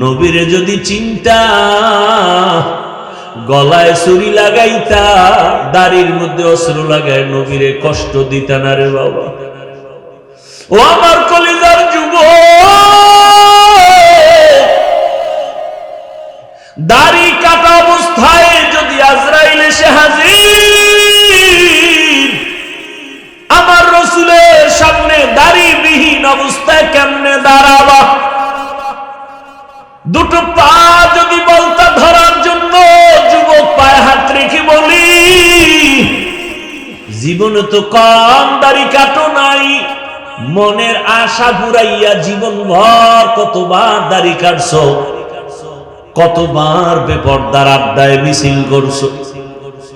Speaker 1: নবীরে যদি চিন্তা, গলায় ছুরি লাগাইতা, দাড়ির মধ্যে অস্ত্র লাগায় নবীরে কষ্ট দিতা না রে বাবা। ও আমার কলিজার যুবক, দাড়ি কাটা অবস্থায় যদি আজরাইল এসে হাজির, আমার রাসূলের সামনে দাড়িবিহীন অবস্থায় কেমনে দাঁড়াবা? দুটো পা যদি বলতা ধরার জন্য, যুবক পায়ে হাত রেখে বলি, জীবনে তো কম দাড়ি কাটো নাই, মনের আশা পুরাইয়া জীবন ভর কতবার দাড়ি কাটছো, কতবার বেপরদার আড্ডায় মিছিল করছো,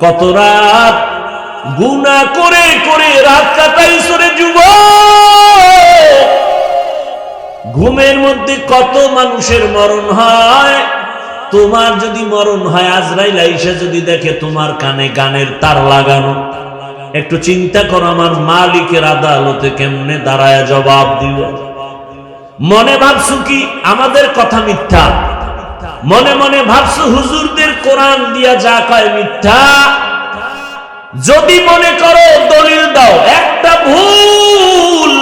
Speaker 1: কত রাত গুনাহ করে করে রাত কাটাইছো রে যুবক। ঘুমের মধ্যে কত মানুষের মরণ হয়, তোমার যদি মরণ হয়, আজরাইল আইসা যদি দেখে তোমার কানে গানের তার লাগানো, একটু চিন্তা করো আমার মালিকের আদালতে কেমনে দাঁড়ায় জবাব দিব। মনে ভাবছো কি আমাদের কথা মিথ্যা, মনে মনে ভাবছো হুজুরদের কোরআন দিয়া যা কয় মিথ্যা। যদি মনে করো দলিল দাও, একটা ভুল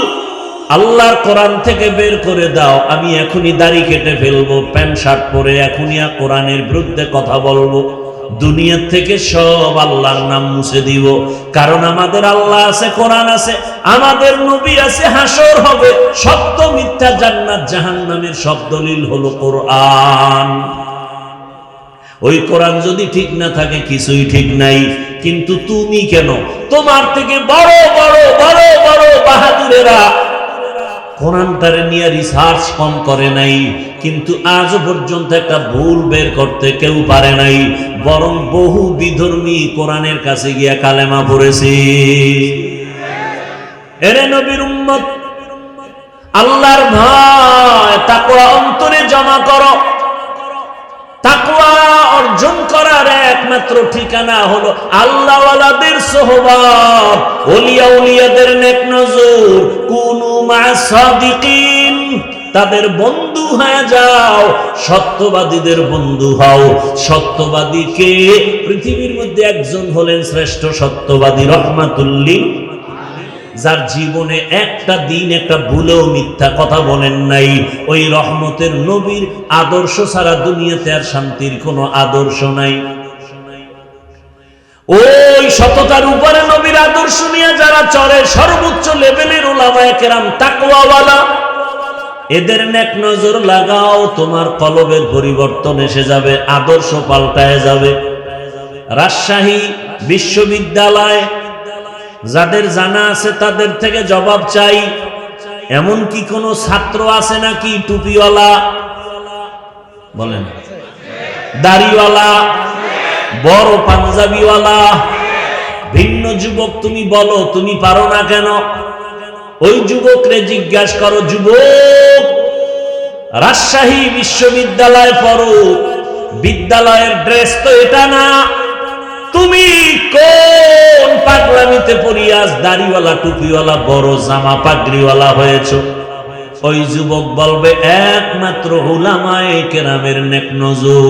Speaker 1: আল্লাহর কোরআন থেকে বের করে দাও, আমি এখনই দাড়ি কেটে ফেলবো, প্যান্ট শার্ট পরে এখনই কোরআনের বিরুদ্ধে কথা বলবো, দুনিয়া থেকে সব আল্লাহর নাম মুছে দিব। কারণ আমাদের আল্লাহ আছে, কোরআন আছে, আমাদের নবী আছে, হাসর হবে, সত্য মিথ্যা, জান্নাত জাহান্নামের সব দলিল হলো কোরআন। ওই কোরআন যদি ঠিক না থাকে কিছুই ঠিক নাই। কিন্তু তুমি কেন, তোমার থেকে বড় বড় বড় বড় বাহাদুরেরা কোরআনটারে নিয়ে রিসার্চ কম করে নাই, কিন্তু আজ পর্যন্ত একটা ভুল বের করতে কেউ পারে নাই, বরং বহু বিধর্মী কোরআনের কাছে গিয়া কালেমা পড়েছে। এরে নবীর উম্মত, আল্লাহর ভয় তাকওয়া অন্তরে জমা করো। তাকওয়া অর্জন করার একমাত্র ঠিকানা হলো আল্লাহওয়ালাদের সোহবত, ওলিয়া উলিয়াদের নেক নজর। কুনু মা'আস সাদিকিন, তাদের বন্ধু হয়ে যাও, সত্যবাদীদের বন্ধু হও। সত্যবাদী কে? পৃথিবীর মধ্যে একজন হলেন শ্রেষ্ঠ সত্যবাদী, রাহমাতুল লিল, যার জীবনে একটা দিন একটা ভুলেও মিথ্যা কথা বলেন নাই। ওই রহমতের নবীর আদর্শ ছাড়া দুনিয়াতে আর শান্তির কোনো আদর্শ নাই। ওই সততার উপরে নবীর আদর্শ নিয়ে যারা চলে, সর্বোচ্চ লেভেলের উলামায়ে কেরাম, তাকওয়াওয়ালা, এদের নেক নজর লাগাও, তোমার কলবের পরিবর্তন এসে যাবে, আদর্শ পাল্টায় যাবে। রাজশাহী বিশ্ববিদ্যালয় যাদের জানা আছে তাদের থেকে জবাব চাই, এমন কি কোন ছাত্র আছে নাকি টুপিওয়ালা, বলেন, দাড়িওয়ালা, বড় পাঞ্জাবিওয়ালা? ভিন্ন যুবক তুমি বলো, তুমি পারো না কেন? ওই যুবকরে জিজ্ঞাসা করো, যুবক রাজশাহী বিশ্ববিদ্যালয় পড়ো, বিদ্যালয়ের ড্রেস তো এটা না, তুমি কোন পাগলামিতে পড়িয়াস দাড়িওয়ালা টুপিওয়ালা বড় জামা পাগড়িওয়ালা হয়েছো? ওই যুবক বলবে একমাত্র উলামায়ে কেরামের নেক নজর।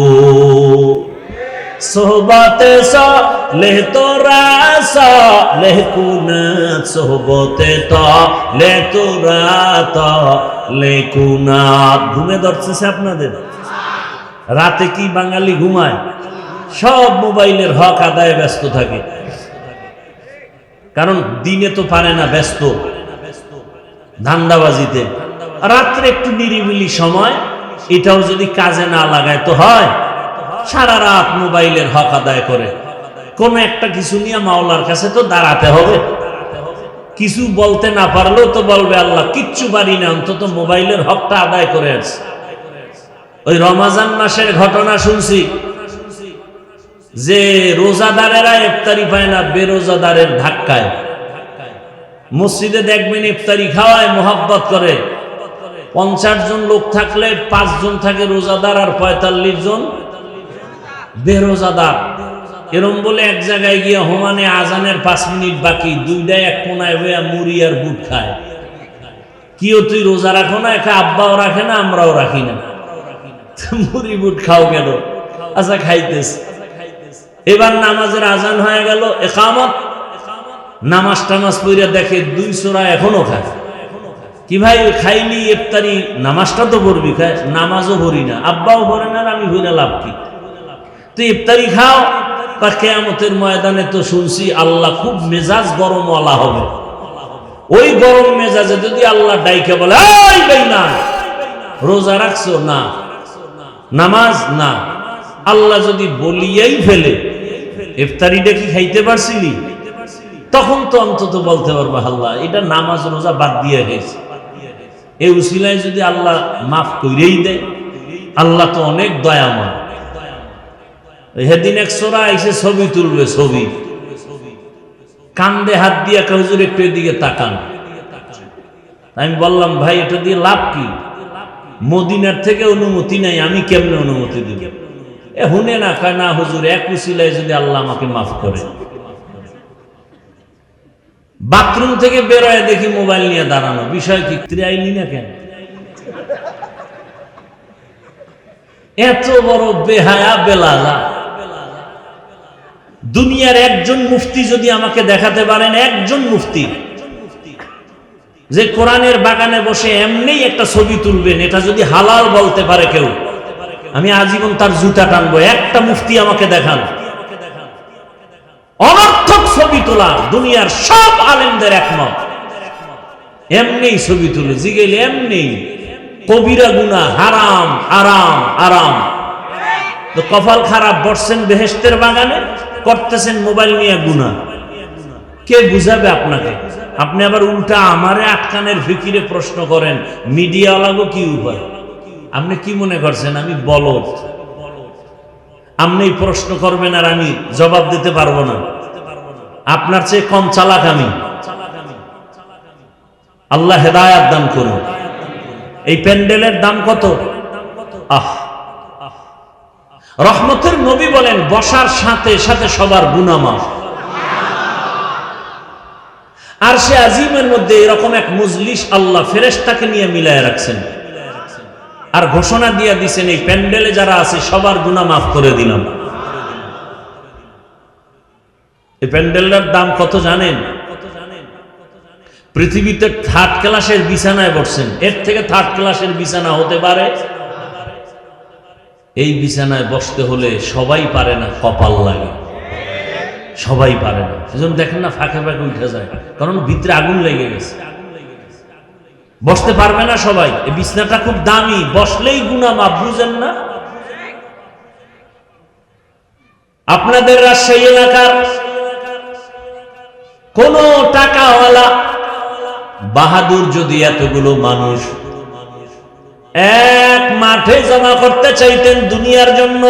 Speaker 1: সোহবতে সালেহ তোরা সালেহ কুনাত, সোহবতে তালেহ তোরা তালেহ কুনাত। ঘুমে ধরছে আপনাদের? রাতে কি বাঙালি ঘুমায়? সব মোবাইলের হক আদায়ে ব্যস্ত থাকে, কারণ দিনে তো পারে না, ব্যস্ত ধান্দাবাজিতে। রাত্রে একটু নিরিবিলি সময়, এটাও যদি কাজে না লাগায় তো হয়? সারা রাত মোবাইলের হক আদায় করে। কোন একটা কিছু নিয়ে মাওলার কাছে তো দাঁড়াতে হবে। কিছু বলতে না পারলেও তো বলবে আল্লাহ কিচ্ছু পারি না, অন্তত মোবাইলের হকটা আদায় করে আসছে। ওই রমাজান মাসের ঘটনা শুনছি যে রোজাদারেরা ইফতারি পায় না বেরোজাদারের ধাক্কায়। মসজিদে দেখবেন ইফতারি খাওয়ায়, মোহাব্বত করে। 50 জন লোক থাকলে 5 জন থাকে রোজাদার আর 45 জন বেরোজাদার। এরম বলে এক জায়গায় গিয়ে হোমানে আজানের 5 মিনিট বাকি, দুইটাই এক কোনায় হয়ে মুড়ি আর বুট খায়। কিও তুই রোজা রাখো না? একা আব্বাও রাখে না, আমরাও রাখি না, মুড়ি বুট খাও কেন? আচ্ছা খাইতেস। এবার নামাজের আজান হয়ে গেল, ইকামত, নামাজ টামাজ পড়ে দেখে 2 সূরা এখনো খায়। কি ভাই খাইনি ইফতারি, নামাজটা তো পড়বি? খায় নামাজও পড়ি না, আব্বাও পড়ে না, আমি ভুলে লাভ কি? তুই ইফতারি খাও, বা কিয়ামতের ময়দানে তো শুনছি আল্লাহ খুব মেজাজ গরমওয়ালা হবে। ওই গরম মেজাজে যদি আল্লাহ ডাইকে বলে এই বেঈমান রোজা রাখছো না, নামাজ না, আল্লাহ যদি বলিয়াই ফেলে ইফতারিটা কি খাইতে পারছিলি, তখন তো অন্তত বলতে পারবো আল্লাহ এটা নামাজ রোজা বাদ দিয়ে গেছে। এই উসিলায় যদি আল্লাহ মাফ কইরেই দেয়, আল্লাহ তো অনেক দয়াময়। সেদিন এক ছোড়া এসে ছবি তুলবে, ছবি কান্দে হাত দিয়ে হুজুর একটু এদিকে তাকান। আমি বললাম ভাই এটা দিয়ে লাভ কি? মদিনার থেকে অনুমতি নাই, আমি কেমনে অনুমতি দিব? হুনে না, কয় না হুজুর এক উসিলায় যদি আল্লাহ আমাকে মাফ করে। বাথরুম থেকে বেরোয় দেখি মোবাইল নিয়ে দাঁড়ানো, বিষয় কি? আইলি না কেন? এত বড় বেহায়া বেলাজা। দুনিয়ার একজন মুফতি যদি আমাকে দেখাতে পারেন, একজন মুফতি যে কোরআনের বাগানে বসে এমনি একটা ছবি তুলবেন, এটা যদি হালাল বলতে পারে কেউ, আমি আজীবন তার জুতা টানবো। একটা মুফতি আমাকে দেখান। অনর্থক ছবি তোলা দুনিয়ার সব আলেমদের একমত, এমনি ছবি তুলে জিগেলে এমনি কবিরা গুনাহ, হারাম আরাম আরাম। তো কপাল খারাপ, বসছেন বেহেশতের বাগানে, করতেছেন মোবাইল নিয়ে গুনাহ। কে বুঝাবে আপনাকে? আপনি আবার উল্টা আমারে আটকানের ফিকিরে প্রশ্ন করেন, মিডিয়া লাগো কি উপায়? আপনি কি মনে করছেন আমি বলদ? আপনি প্রশ্ন করবেন আর আমি জবাব দিতে পারবো না? আপনার চেয়ে কম চালাক আমি? আল্লাহ হেদায়াত দান করুন। এই প্যান্ডেলের দাম কত? আহ, রহমতের নবী বলেন বসার সাথে সাথে সবার গুনাহ মাফ। আর সে আজিমের মধ্যে এরকম এক মজলিস আল্লাহ ফেরেশতাকে নিয়ে মিলায় রাখছেন, আর ঘোষণা দিয়ে দিচ্ছেন এই প্যান্ডেলে যারা আছে সবার গুনাহ মাফ করে দিলাম। এই প্যান্ডেলটার দাম কত জানেন? পৃথিবীতে 3rd ক্লাসের বিছানায় বসছেন, এর থেকে 3rd ক্লাসের বিছানা হতে পারে? এই বিছানায় বসতে হলে সবাই পারে না, কপাল লাগে, সবাই পারে না। সেজন্য দেখেন না ফাঁকে ফাঁকে উঠে যায়, কারণ ভিতরে আগুন লেগে গেছে, বসতে পারবে না সবাই। এই বিছানাটা খুব দামি, বসলেই গুনাহ মাফ, বুঝেন না? আপনাদের রাজশাহী এলাকার কোন টাকাওয়ালা বাহাদুর যদি এতগুলো মানুষ এক মাঠে জমা করতে চাইতেন দুনিয়ার জন্য,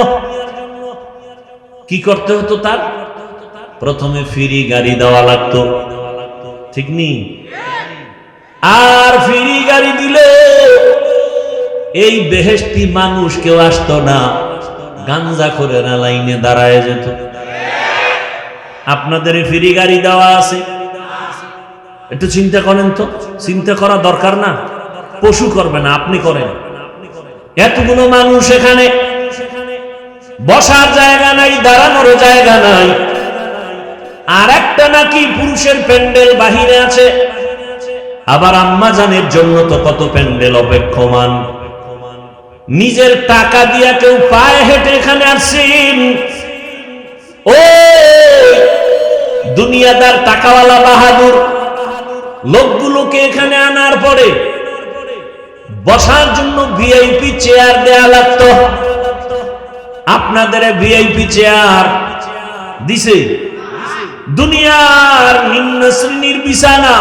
Speaker 1: কি করতে হতো? তার প্রথমে ফ্রি গাড়ি দেওয়া লাগতো, ঠিক নি? আর ফ্রি গাড়ি দিলে এই বেহেশতি মানুষ কেউ আসতো না, গাঞ্জা করে না লাইনে দাঁড়ায় যেত। আপনাদের ফ্রি গাড়ি দেওয়া আছে, একটু চিন্তা করেন তো। চিন্তা করা দরকার না? পশু করবে না, আপনি করেন। এতগুলো মানুষ এখানে, বসার জায়গা নাই, দাঁড়ানোর জায়গা নাই। আর একটা নাকি পুরুষের প্যান্ডেল বাহিরে আছে, আবার আম্মা জানের জন্য তো কত প্যান্ডেল অপেক্ষমান। নিজের টাকা দিয়া কেউ পায়ে হেঁটে এখানে আসছেন। ও দুনিয়াদার টাকাওয়ালা বাহাদুর লোকগুলোকে এখানে আনার পরে বসার জন্য ভিআইপি চেয়ার দেয়া লাগতো। আপনাদের ভিআইপি চেয়ার দিছে। দুনিয়ার নিম্ন শ্রেণীর বিছানা,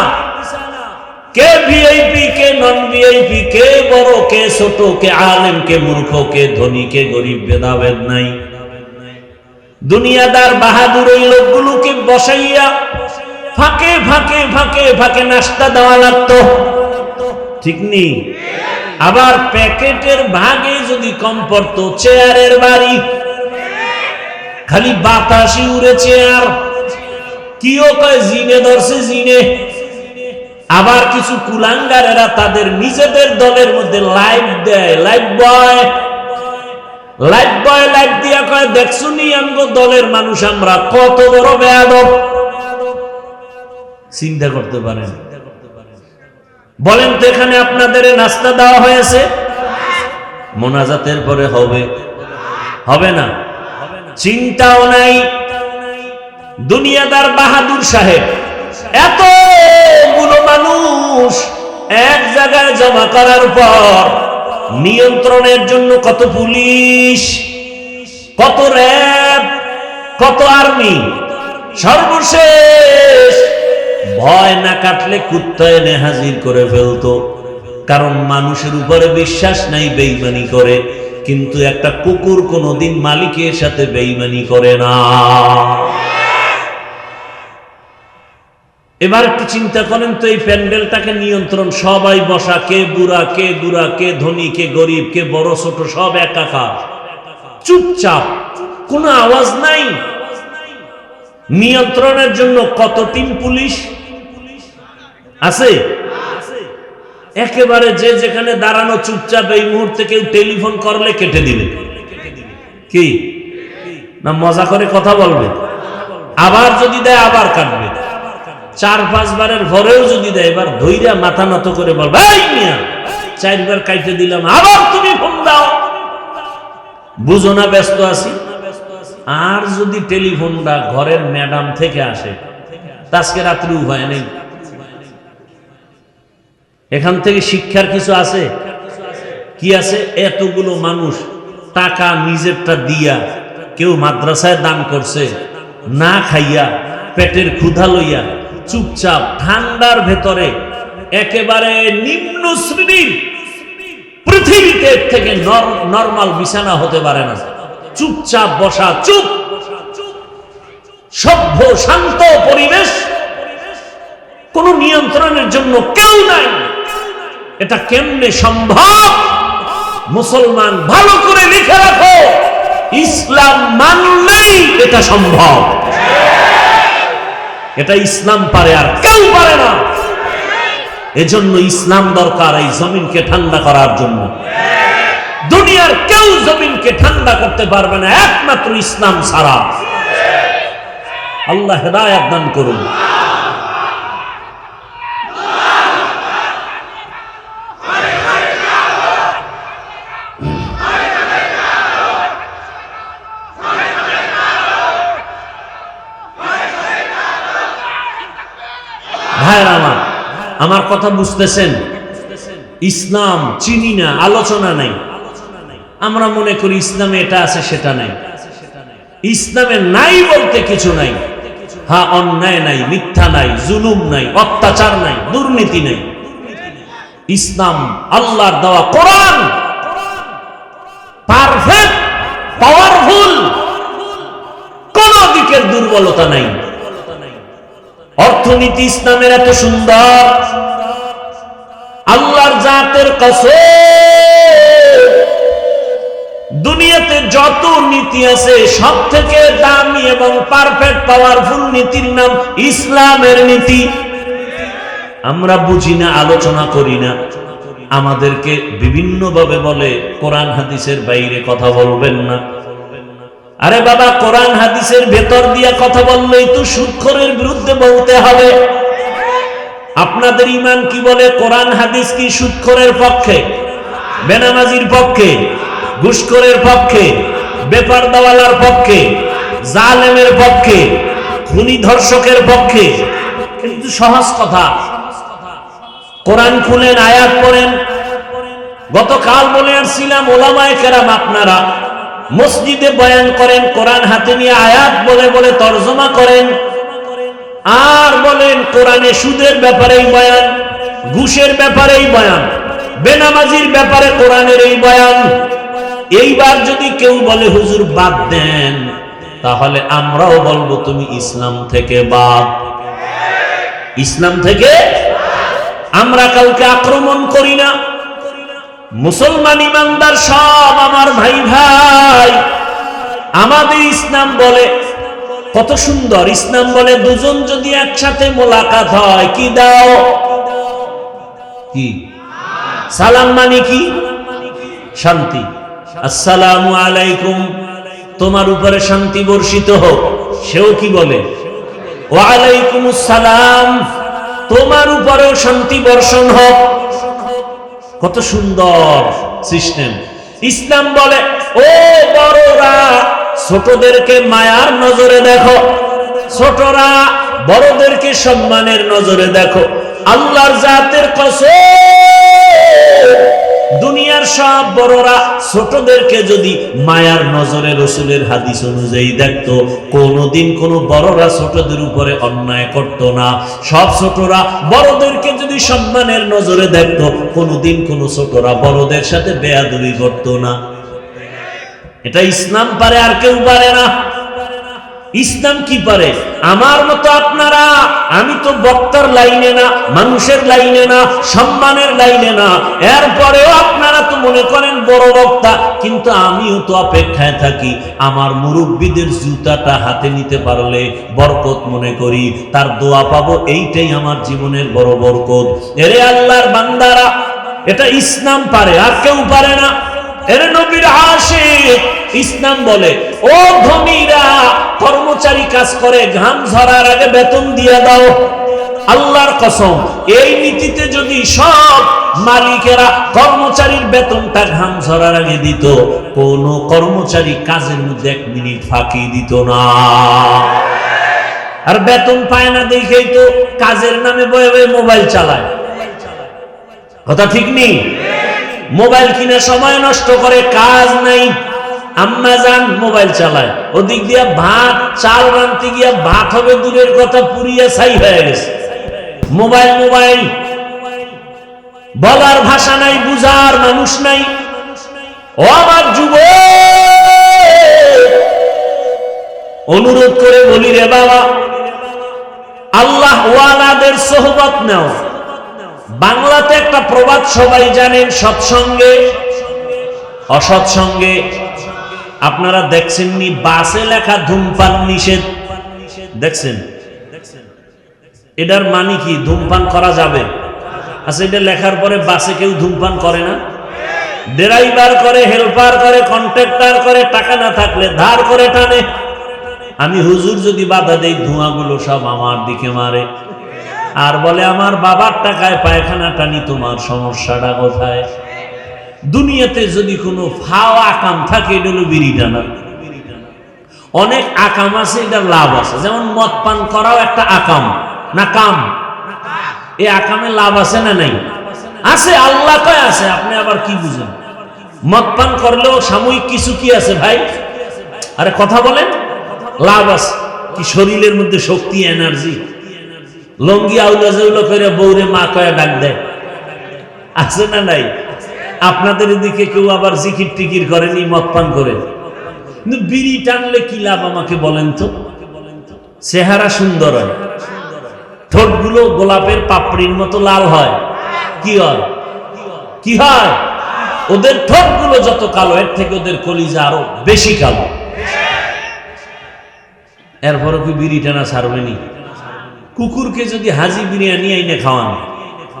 Speaker 1: কে ভিআইপি কে নন ভিআইপি, কে বড় কে ছোট, কে আলেম কে মূর্খ, কে ধনী কে গরিব, ভেদাভেদ নাই। দুনিয়াদার বাহাদুর ওই লোকগুলোকে বসাইয়া ফাঁকে ফাঁকে ফাঁকে ফাঁকে নাস্তা দেওয়া লাগতো, ঠিক নেই? আবার প্যাকেটের ভাগে যদি কম পড়তো, চেয়ারের বাড়ি, খালি বাতাসি উড়ে চেয়ার। কিও কয় জিনে ধরছে জিনে। আবার কিছু কুলাঙ্গারেরা তাদের নিজেদের দলের মধ্যে লাইভ দেয়, লাইভ বয় লাইভ দিয়া কয়, দেখছো নি আমগো দলের মানুষ আমরা কত বড় বেয়াদব। চিন্তা করতে পারেন? বলেন তো, এখানে আপনাদের নাস্তা দেওয়া হয়েছে? মোনাজাতের পরে হবে? হবে না? চিন্তাও নাই। দুনিয়াদার বাহাদুর সাহেব এতগুলো মানুষ এক জায়গায় জমা করার পর নিয়ন্ত্রণের জন্য কত পুলিশ, কত র্যাব, কত আর্মি, সর্বশেষ ভয় না কাটলে কুত্তা এনে হাজির করে ফেলতো। কারণ মানুষের উপরে বিশ্বাস নাই, বেঈমানি করে। কিন্তু একটা কুকুর কোনোদিন মালিকের সাথে বেঈমানি করে না। এবার একটু চিন্তা করেন তো, এই প্যান্ডেলটাকে নিয়ন্ত্রণ, সবাই বসা, কে বুড়া কে গুড়া, কে ধনী কে গরিব, কে বড় ছোট, সব একাকার, চুপচাপ, কোনো আওয়াজ নাই। নিয়ন্ত্রণের জন্য কত টিম পুলিশ আছে? একেবারে যে যেখানে দাঁড়ানো চুপচাপ। এই মুহূর্তে কেউ টেলিফোন করলে কেটে দিবে। কি না মজা করে কথা বলবে? আবার যদি দেয় আবার কাটবে। 4-5 বারের পরেও যদি দেয়, এবার ধৈর্য মাথা নত করে বলবে, এই মিয়া 4 বার কাইটে দিলাম, আবার তুমি ফোন দাও। বুঝো না ব্যস্ত আছি। আর যদি টেলিফোনটা ঘরের ম্যাডাম থেকে আসে, আজকে রাত্রি উপায় নেই। এখান থেকে শিক্ষার কিছু আছে? কি আছে? এতগুলো মানুষ টাকা নিজেরটা দিয়া, কেউ মাদ্রাসায় দান করছে, না খাইয়া পেটের ক্ষুধা লইয়া চুপচাপ ঠান্ডার ভেতরে, একেবারে নিম্ন শ্রেণীর, পৃথিবীতে থেকে নরমাল বিছানা হতে পারে না, চুপচাপ বসা, চুপ, সভ্য শান্ত পরিবেশ, কোন নিয়ন্ত্রণের জন্য কেউ নাই। এটা কেমনে সম্ভব? মুসলমান ভালো করে লিখে রাখো, ইসলাম মানলেই এটা সম্ভব। এটা ইসলাম পারে, আর কেউ পারে না। এজন্য ইসলাম দরকার এই জমিনকে ঠান্ডা করার জন্য। দুনিয়ার কেউ জমিনকে ঠান্ডা করতে পারবে না, একমাত্র ইসলাম ছাড়া। আল্লাহ হেদায়েত দান করুন। ভাইরা আমার কথা বুঝতেছেন? ইসলাম চিনি না, আলোচনা নাই। আমরা মনে করি ইসলামে এটা আছে সেটা নাই। ইসলামে নাই বলতে কিছু নাই। হ্যাঁ, অন্যায় নাই, মিথ্যা নাই, জুলুম নাই, অত্যাচার নাই, দুর্নীতি নাই। ইসলাম আল্লাহর দেওয়া কোরআন পারফেক্ট, পাওয়ারফুল, কোন দিকের দুর্বলতা নাই। অর্থনীতি ইসলামের এত সুন্দর, আল্লাহর জাতের কসম, দুনিয়াতে যত নীতি আছে সব থেকে দামি এবং পারফেক্ট পাওয়ারফুল নীতির নাম ইসলামের নীতি। আমরা বুঝি না, আলোচনা করি না। আমাদেরকে বিভিন্ন ভাবে বলে কোরআন হাদিসের বাইরে কথা বলবেন না। আরে বাবা, কোরআন হাদিসের ভেতর দিয়ে কথা বললেই তো সুদখোরের বিরুদ্ধে বলতে হবে। আপনাদের ঈমান কি বলে? কোরআন হাদিস কি সুদখোরের পক্ষে, বেনামাজির পক্ষে, ঘুষখোরের পক্ষে, বেপরদাওয়ালার পক্ষে, জালেমের পক্ষে, খুনি ধর্ষকের পক্ষে? কিন্তু সহজ কথা, কোরআন খুলেন, আয়াত পড়েন। গতকাল বলে আসছিলাম, ওলামায়ে কেরাম আপনারা মসজিদে বয়ান করেন, কোরআন হাতে নিয়ে আয়াত বলে বলে তরজমা করেন, আর বলেন কোরআনে সুদের ব্যাপারেই বয়ান, ঘুষের ব্যাপারেই বয়ান, বেনামাজির ব্যাপারে কোরআনের এই বয়ান। এইবার যদি কেউ বলে হুজুর বাদ দেন, তাহলে আমরাও বলবো তুমি ইসলাম থেকে বাদ। ইসলাম থেকে আমরা কাউকে আক্রমণ করি না। মুসলমান ইমানদার সব আমার ভাই ভাই। আমাদের ইসলাম বলে, কত সুন্দর ইসলাম বলে, দুজন যদি একসাথে মোলাকাত হয়, কি দাও? কি সালাম মানে কি? শান্তি। আসসালামু আলাইকুম, তোমার উপরে শান্তি বর্ষিত হোক। সেও কি বলে? ওয়া আলাইকুমুস সালাম, তোমার উপরেও শান্তি বর্ষণ হোক। কত সুন্দর সিস্টেম। ইসলাম বলে, ও বড়রা ছোটদেরকে মায়ার নজরে দেখো, ছোটরা বড়দেরকে সম্মানের নজরে দেখো। আল্লাহর জাতের কসম, দুনিয়ার সব বড়রা ছোটদেরকে যদি মায়ার নজরে রসুলের হাদিস অনুযায়ী দেখতো, কোনদিন কোন বড়রা ছোটদের উপরে অন্যায় করত না। সব ছোটরা বড়দেরকে যদি সম্মানের নজরে দেখতো, কোনদিন কোন ছোটরা বড়দের সাথে বেয়াদবি করত না। এটা ইসলাম পারে, আর কেউ পারে না। ইসলাম কি পারে? আমার মতো আপনারা, আমি তো বক্তার লাইনে না, মানুষের লাইনে না, সম্মানের লাইনে না। এরপরেও আপনারা তো মনে করেন বড় বক্তা, কিন্তু আমিও তো অপেক্ষায় থাকি। আমার মুরব্বীদের জুতাটা হাতে নিতে পারলে বরকত মনে করি, তার দোয়া পাবো, এইটাই আমার জীবনের বড় বরকত। এরে আল্লাহর বান্দারা, এটা ইসলাম পারে, আর কেউ পারে না। এরে নবীর আশিক, ইসলাম বলে, ও ধনীরা কর্মচারী কাজ করে, ঘাম ঝরার আগে বেতন দিয়ে দাও। আল্লাহর কসম, এই নীতিতে যদি সব মালিকেরা কর্মচারীর বেতনটা ঘাম ঝরার আগে দিত, কোন কর্মচারী কাজের মধ্যে 1 মিনিট ফাঁকি দিত না। আর বেতন পায় না দেখেই তো কাজের নামে বয়ে বয়ে মোবাইল চালায়। কথা ঠিক নেই? মোবাইল কিনে সময় নষ্ট করে, কাজ নাই। আম্মা জান মোবাইল চালায়, ওদিক দিয়া ভাত চাল রাঁধতে গিয়া ভাত হবে দূরের কথা, পুরিয়া ছাই হয়ে গেছে। মোবাইল মোবাইল, বলার ভাষা নাই, বুঝার মানুষ নাই। ও আমার যুবক, অনুরোধ করে বলি রে বাবা, আল্লাহ ওয়ালাদের সোহবত নাও। বাংলাতে একটা প্রবাদ সবাই জানেন, সৎসঙ্গে অসৎসঙ্গে। আপনারা দেখছেননি বাসে লেখা ধূমপান নিষেধ? দেখছেন? এটার মানে কি? ধূমপান করা যাবে? আচ্ছা, এটা লেখার পরে বাসে কেউ ধূমপান করে না? ড্রাইভার করে, হেল্পার করে, কন্ট্রাক্টর করে, টাকা না থাকলে ধার করে টানে। আমি হুজুর যদি বাধা দেই, ধোঁয়াগুলো সব আমার দিকে মারে, আর বলে আমার বাবার টাকায় পায়খানা টানি, তোমার সমস্যাটা কোথায়? দুনিয়াতে যদি কোনো ফাও আকাম থাকে, এটা হলো বিড়ি টানা। অনেক আকাম আছে, এটার লাভ আছে। যেমন মদ পান করাও একটা আকাম না কাম? এই আকামে লাভ আছে না নাই? আছে, আল্লাহ কয় আছে। আপনি আবার কি বুঝেন? মদ পান করলেও সাময়িক কিছু কি আছে ভাই? আরে কথা বলেন, লাভ আছে। কি শরীরের মধ্যে শক্তি, এনার্জি। লঙ্গি আউলা জাউলা করে বউরে মা কয়া ডাক দেয়, আছে না নাই? আপনাদের এদিকে কেউ আবার জিকির টিকির করেনি মদ পান করে? কিন্তু বিড়ি টানলে কি লাভ আমাকে বলেন তো? চেহারা সুন্দর হয়, ঠোঁটগুলো গোলাপের পাপড়ির মতো লাল হয়। কি হয়? কি হয়? ওদের ঠোঁটগুলো যত কালো এর থেকে ওদের কলিজা আরো বেশি কালো। এরপরও কি বিড়ি টানা ছাড়বেনি? কুকুরকে যদি হাজি বিরিয়ানি আইনে খাওয়ান,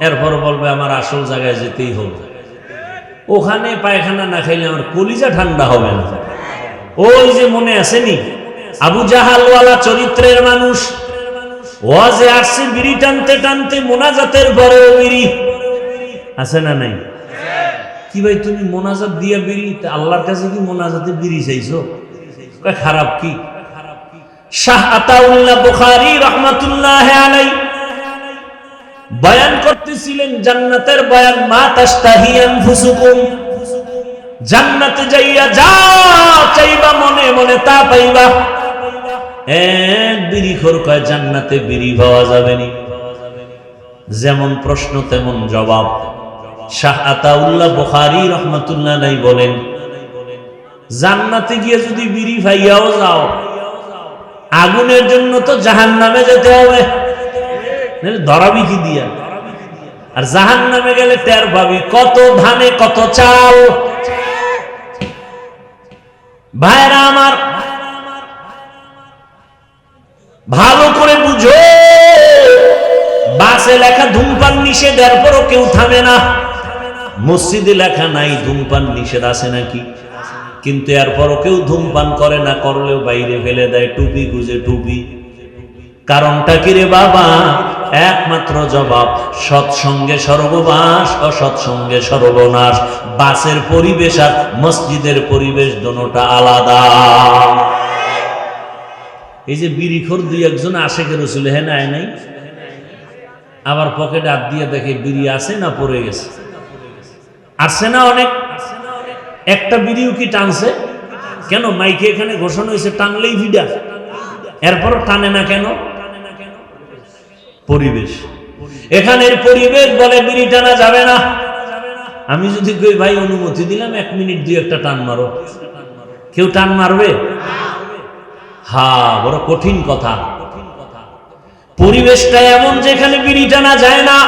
Speaker 1: এরপর বলবে আমার আসল জায়গায় যেতেই হবে, ওখানে পায়খানা না খাইলে আমার কলিজা ঠান্ডা হবে না। ওই যে মনে আসেনি আবু জাহালওয়ালা চরিত্রের মানুষ ওয়াজে আসছে বিড়ি টানতে টানতে, মোনাজাতের পরেও বিড়ি আছে না নাই? কি ভাই তুমি মোনাজাত দিয়া বিড়ি, আল্লাহর কাছে কি মোনাজাতে বিড়ি চাইছো? খারাপ কি? শাহ আতাউল্লাহ বুখারী রাহমাতুল্লাহি আলাইহি বয়ান করতেছিলেন জান্নাতের বয়ান, মা তাশতাহি আনফুসুকুম, জান্নাতে যাইয়া যা চাইবা মনে মনে তা পাইবা। এক বিড়িখোর কয় জান্নাতে বিড়ি পাওয়া যাবে না। যেমন প্রশ্ন তেমন জবাব। শাহ আতাউল্লাহ বুখারী রাহমাতুল্লাহি আলাইহি বলেন, জান্নাতে গিয়ে যদি বিড়ি পাইয়াও যাও, আগুনের জন্য তো জাহান্নামে যেতে হবে, ধরাবি কি দিয়া? আর জাহান্নামে গেলে টের পাবি কত ধানে কত চাল। ভাইরা আমার, ভালো করে বুঝো, বাসে লেখা ধূমপান নিষেধ, এরপরও কেউ থামে না। মসজিদে লেখা নাই ধূমপান নিষেধ, আছে নাকি? কিন্তু এরপরও কেউ ধূমপান করে না, করলেও বাইরে ফেলে দেয় টুপি খুঁজে টুপি। কারণটা কি রে বাবা? একমাত্র জবাব, সৎসঙ্গে স্বর্গবাস, অসৎসঙ্গে সর্বনাশ। বাসের পরিবেশ আর মসজিদের পরিবেশ দুটোটা আলাদা। এই যে বিড়িখোর দুই একজন আশেকে রসুল হ্যাঁ নাই নাই, আবার পকেটে হাত দিয়ে দেখে বিড়ি আছে না পড়ে গেছে। আসছে না অনেক, একটা বিড়িও কি টানছে? কেন? মাইকে এখানে ঘোষণা হয়েছে টানলেই ভিডা, এরপর টানে না কেন? পরিবেশ, এখানের পরিবেশ বলে বিড়ি টানা যাবে না। আমি যদি কই ভাই অনুমতি দিলাম 1 মিনিট 2 একটা টান মারো, কেউ টান মারবে? হ্যাঁ, বড় কঠিন কথা। পরিবেশটা এমন যেখানে বিড়ি টানা যায় না।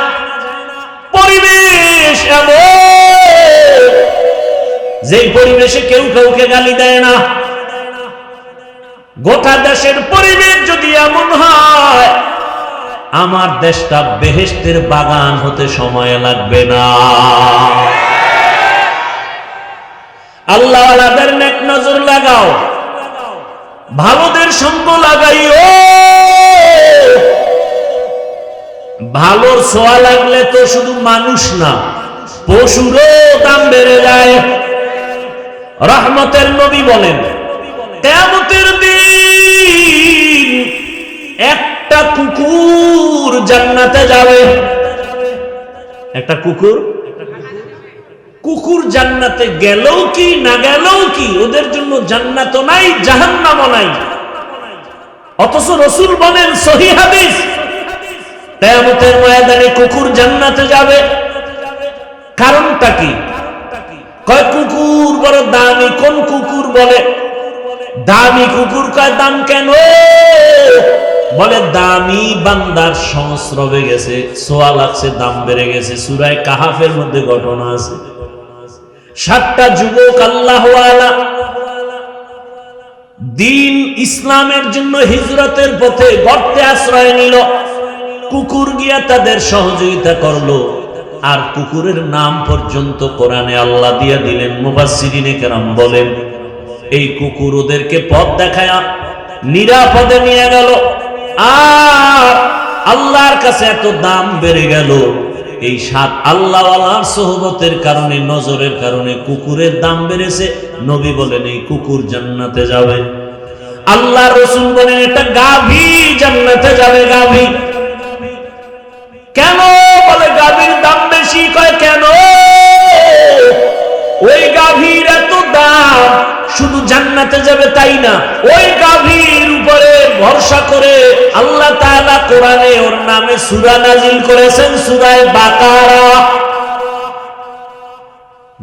Speaker 1: পরিবেশ এমন যেই পরিবেশে কেউ কাউকে গালি দেয় না। গোটা দেশের পরিবেশ যদি এমন হয়, আমার দেশটা বেহেশতের বাগান হতে সময় লাগবে না। আল্লাহওয়ালাদের নেক নজর লাগাও, ভালোদের সঙ্গ লাগাইও। ভালোর ছোঁয়া লাগলে তো শুধু মানুষ না, পশুরও দাম বেড়ে যায়। রহমতের নবী বলেন, কিয়ামতের দিন একটা কুকুর জান্নাতে যাবে। একটা কুকুর জান্নাতে গেলেও কি না গেলেও কি, ওদের জন্য জান্নাতও নাই জাহান্নামও নাই। অথচ রাসূল বলেন সহিহ হাদিস, কিয়ামতের ময়দানে কুকুর জান্নাতে যাবে। কারণটা কি? কয় কুকুর বড় দামি। কোন কুকুর? বলে দামি কুকুর। কয় দাম কেন? বলে দামি বান্দার সংস্রবে গেছে, ছোঁয়া লাগছে, দাম বেড়ে গেছে। সূরা কাহাফের মধ্যে ঘটনা আছে, 7টা যুবক আল্লাহওয়ালা দিন ইসলামের জন্য হিজরতের পথে গর্তে আশ্রয় নিল। কুকুর গিয়া তাদের সহযোগিতা করলো, আর কুকুরের নাম পর্যন্ত কোরআনে আল্লাহ দিয়া দিলেন। মুফাসসিরিনে কেরাম বলেন, এই কুকুর ওদেরকে পথ দেখায়া নিরাপদে নিয়ে গেল। আর আল্লাহর কাছে এত দাম বেড়ে গেল, এই 7 আল্লাহওয়ালার সোহবতের কারণে, নজরের কারণে কুকুরের দাম বেড়েছে। নবী বলেন এই কুকুর জান্নাতে যাবে। আল্লাহ রাসূল বলেন এটা গাভী জান্নাতে যাবে। গাভী কেন? বলে গাভীর দাম বেশি। কয় কেন? ওই গাভীর এত দাম, শুধু জান্নাতে যাবে তাই না, ওই গাভীর উপরে ভরসা করে আল্লাহ তাআলা কোরআনে ওর নামে সূরা নাজিল করেছেন, সূরা বাকারা।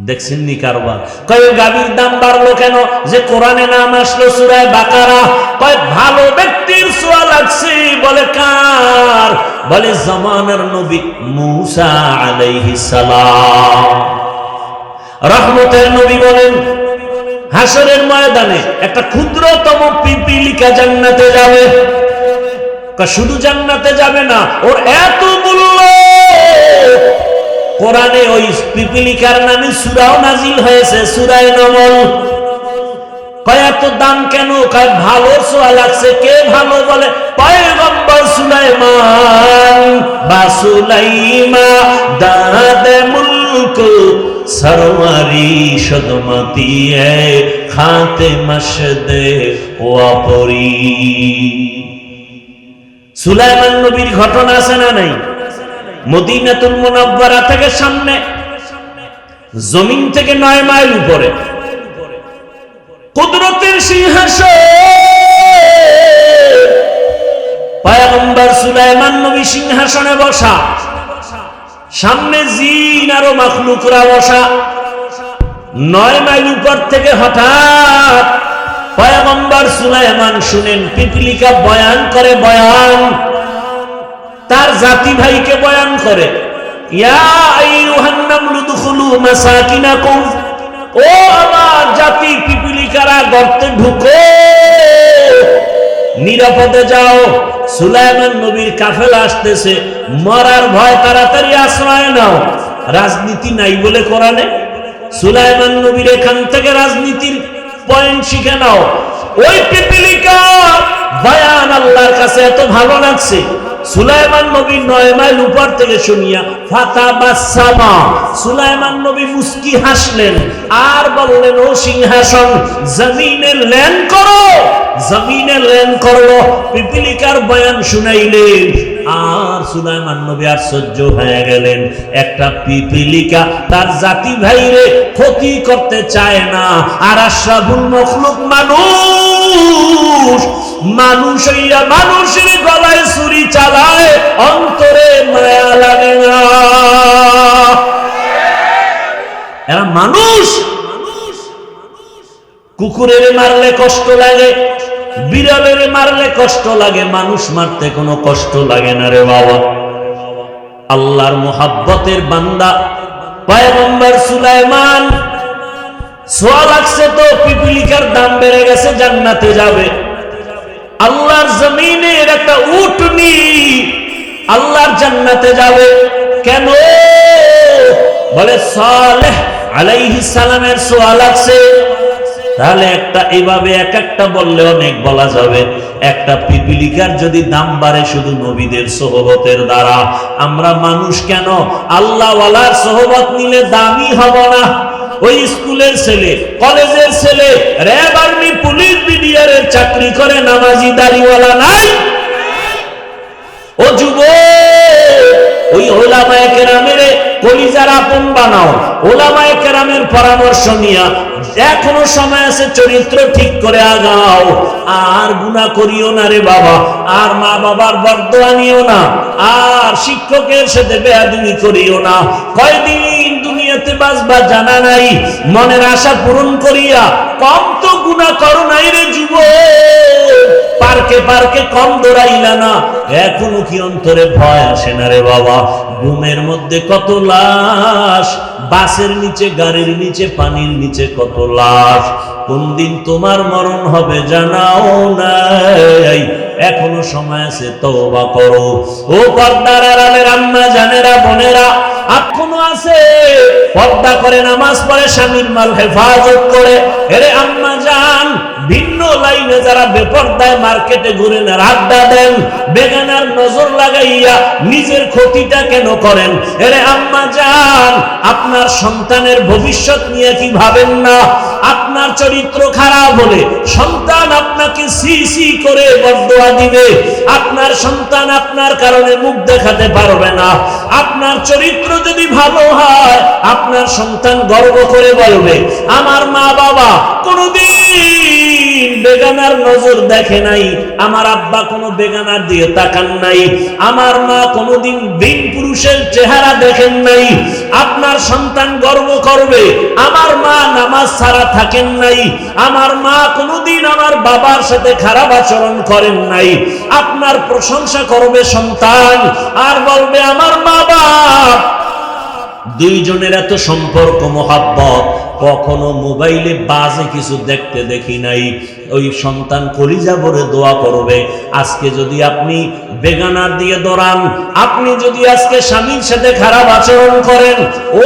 Speaker 1: দেখছেন নি কারবার? কয় গাভীর দাম বাড়লো কেন? যে কোরআনে নাম আসলো সূরা বাকারা। কয় ভালো ব্যক্তির ছোঁয়া লাগছে। বলে কার? বলে জামানার নবী মুসা আলাইহিস সালাম। বলেন হাসরের ময়দানে একটা ক্ষুদ্রতম পিপিলিকা জান্নাতে যাবে। শুধু জান্নাতে যাবে না, ওর এত মূল্য, কোরআনে ওই পিপিলিকার নামে সূরাও নাজিল হয়েছে, সূরা নমল। কয় এত দাম কেন? কয় ভালো ছোঁয়া লাগছে। কে ভালো? বলে পয়গম্বর সুলাইমান বা সুলাইমা দাদে মুলক সরওয়ারি সদমতি এ খাতে মশদে ওয়াপরি। সুলাইমান নবীর ঘটনা আছে না নাই? মদিনাতুল মুনাওয়ারা থেকে সামনে, জমিন থেকে 9 মাইল উপরে কুদরতের সিংহাসন, পয়গম্বর সুলাইমান নবী সিংহাসনে বসা, সামনে জিন আরো মাখলুকরা বসা। 9 মাইল উপর থেকে হঠাৎ পয়গম্বর সুলাইমান শুনেন পিপিলিকা বয়ান করে, বয়ান তার জাতি ভাইকে বয়ান করে, ইয়া আইয়ুহান নামলু দুখুলু মাসাকিনাকুম, ও আমার জাতি পিপিলিকারা গর্তে ঢুকো, নিরাপদে যাও। সুলাইমান নবীর কাফেলা আসতেছে, মরার ভয়, তাড়াতাড়ি আশ্রয় নাও। রাজনীতি নাই বলে কোরআনে, সুলাইমান নবীর এখান থেকে রাজনীতির পয়েন্ট শিখে নাও। ওই পিপিলিকা বয়ান আল্লাহর কাছে এত ভালো লাগছে, সুলাইমান নবী 9 মাইল উপর থেকে শুনিয়া ফাতাবাসসামা, সুলাইমান নবী মুস্কি হাসলেন আর বললেন, ও সিংহাসন জমিনে ল্যান্ড করো। জমিনে ল্যান্ড করলো, পিপিলিকার বয়ান শুনাইলেন। আর সুলাইমান নবী আশ্চর্য হয়ে গেলেন, একটা পিপিলিকা তার জাতি ভাইরে ক্ষতি করতে চায় না, আর আশরাফুল মখলুক মানুষ, মানুষ হইয়া মানুষের গলায় ছুরি চালায়, অন্তরে মায়া লাগে না। এরা মানুষ, কুকুরের মারলে কষ্ট লাগে, বিড়ালের মারলে কষ্ট লাগে, মানুষ মারতে কোনো কষ্ট লাগে না রে বাবা। আল্লাহর মোহাব্বতের বান্দা পয়গম্বর সুলাইমান, ছোঁয়া লাগছে তো পিপিলিকার দাম বেড়ে গেছে, জান্নাতে যাবে। আল্লাহর জমিনের একটা উটনি আল্লাহর জান্নাতে যাবে কেন? বলে সালেহ আলাইহিস সালামের ছোঁয়া লাগছে। তাহলে একটা এভাবে এক একটা বললে অনেক বলা যাবে। একটা পিপিলিকার যদি দাম বাড়ে শুধু নবীদের সোহবতের দ্বারা, আমরা মানুষ কেন আল্লাহ ওয়ালার সোহবত নিলে দামি হব না? ওই স্কুলের ছেলে, কলেজের ছেলে, র্যাব, আর্মি, পুলিশ, বিডিআরের চাকরি করে, নামাজি দাড়িওয়ালা নাই? ও যুবক, ওই ওলামায়ে কেরামের কলিজার আপন বানাও, ওলামায়ে কেরামের পরামর্শ নিয়া এখনো সময় আছে, চরিত্র ঠিক করে আগাও। আর গুনাহ করিও না রে বাবা, আর মা বাবার বরদোয়া নিও না, আর শিক্ষকের সাথে বেয়াদবি করিও না। কয়দিন দুনিয়াতে বাঁচবা জানা নাই, মনের আশা পূরণ করিয়া কম তো গুনাহ করো নাই রে যুবক। পার্কে পার্কে কম দৌড়াইলা না, এখনো কি অন্তরে ভয় আসে না রে বাবা? ঘুমের মধ্যে কত লাশ, বাসের নিচে, গাড়ির নিচে, পানির নিচে কত লাশ। কোন দিন তোমার মরণ হবে জানাও নাই, এখনো সময় আছে, তওবা করো। ও পর্দার আড়ালের আম্মা জানেরা, বোনেরা, এখনো আছে, পর্দা করে নামাজ পড়ে, স্বামীর মাল হেফাজত করে। এরে আম্মা জান, ভিন্ন লাইনে যারা বেপর্দায় মার্কেটে ঘুরেন, আড্ডা দেন, বেগানার নজর লাগাইয়া নিজের ক্ষতিটা কেন করেন? এরে আম্মা জান, আপনার সন্তানের ভবিষ্যৎ নিয়ে কি ভাবেন না? আপনার চরিত্র খারাপ হলে সন্তান আপনাকে সি সি করে বদদোয়া দিবে। আপনার সন্তান আপনার কারণে মুখ দেখাতে পারবে না। আপনার চরিত্র যদি ভালো হয়, আপনার সন্তান গর্ব করে বলবে, আমার মা বাবা কোনদিন বেগানার নজর দেখে নাই, আমার আব্বা কোনো বেগানার দিয়ে তাকান নাই, আমার মা কোনোদিন ভিন পুরুষের চেহারা দেখেন নাই। আপনার সন্তান গর্ব করবে, আমার মা নামাজ ছাড়া থাকেন নাই, আমার মা কোনোদিন আমার বাবার সাথে খারাপ আচরণ করেন নাই। আপনার প্রশংসা করবে সন্তান, আর বলবে আমার মা বাবা দুইজনের এত সম্পর্ক, মোহাব্বত, কখনো মোবাইলে বাজে কিছু দেখতে দেখি নাই। ওই সন্তান কলিজা ভরে দোয়া করবে। আজকে যদি আপনি বেগানার দিয়ে দৌড়ান, আপনি যদি আজকে স্বামীর সাথে খারাপ আচরণ করেন, ও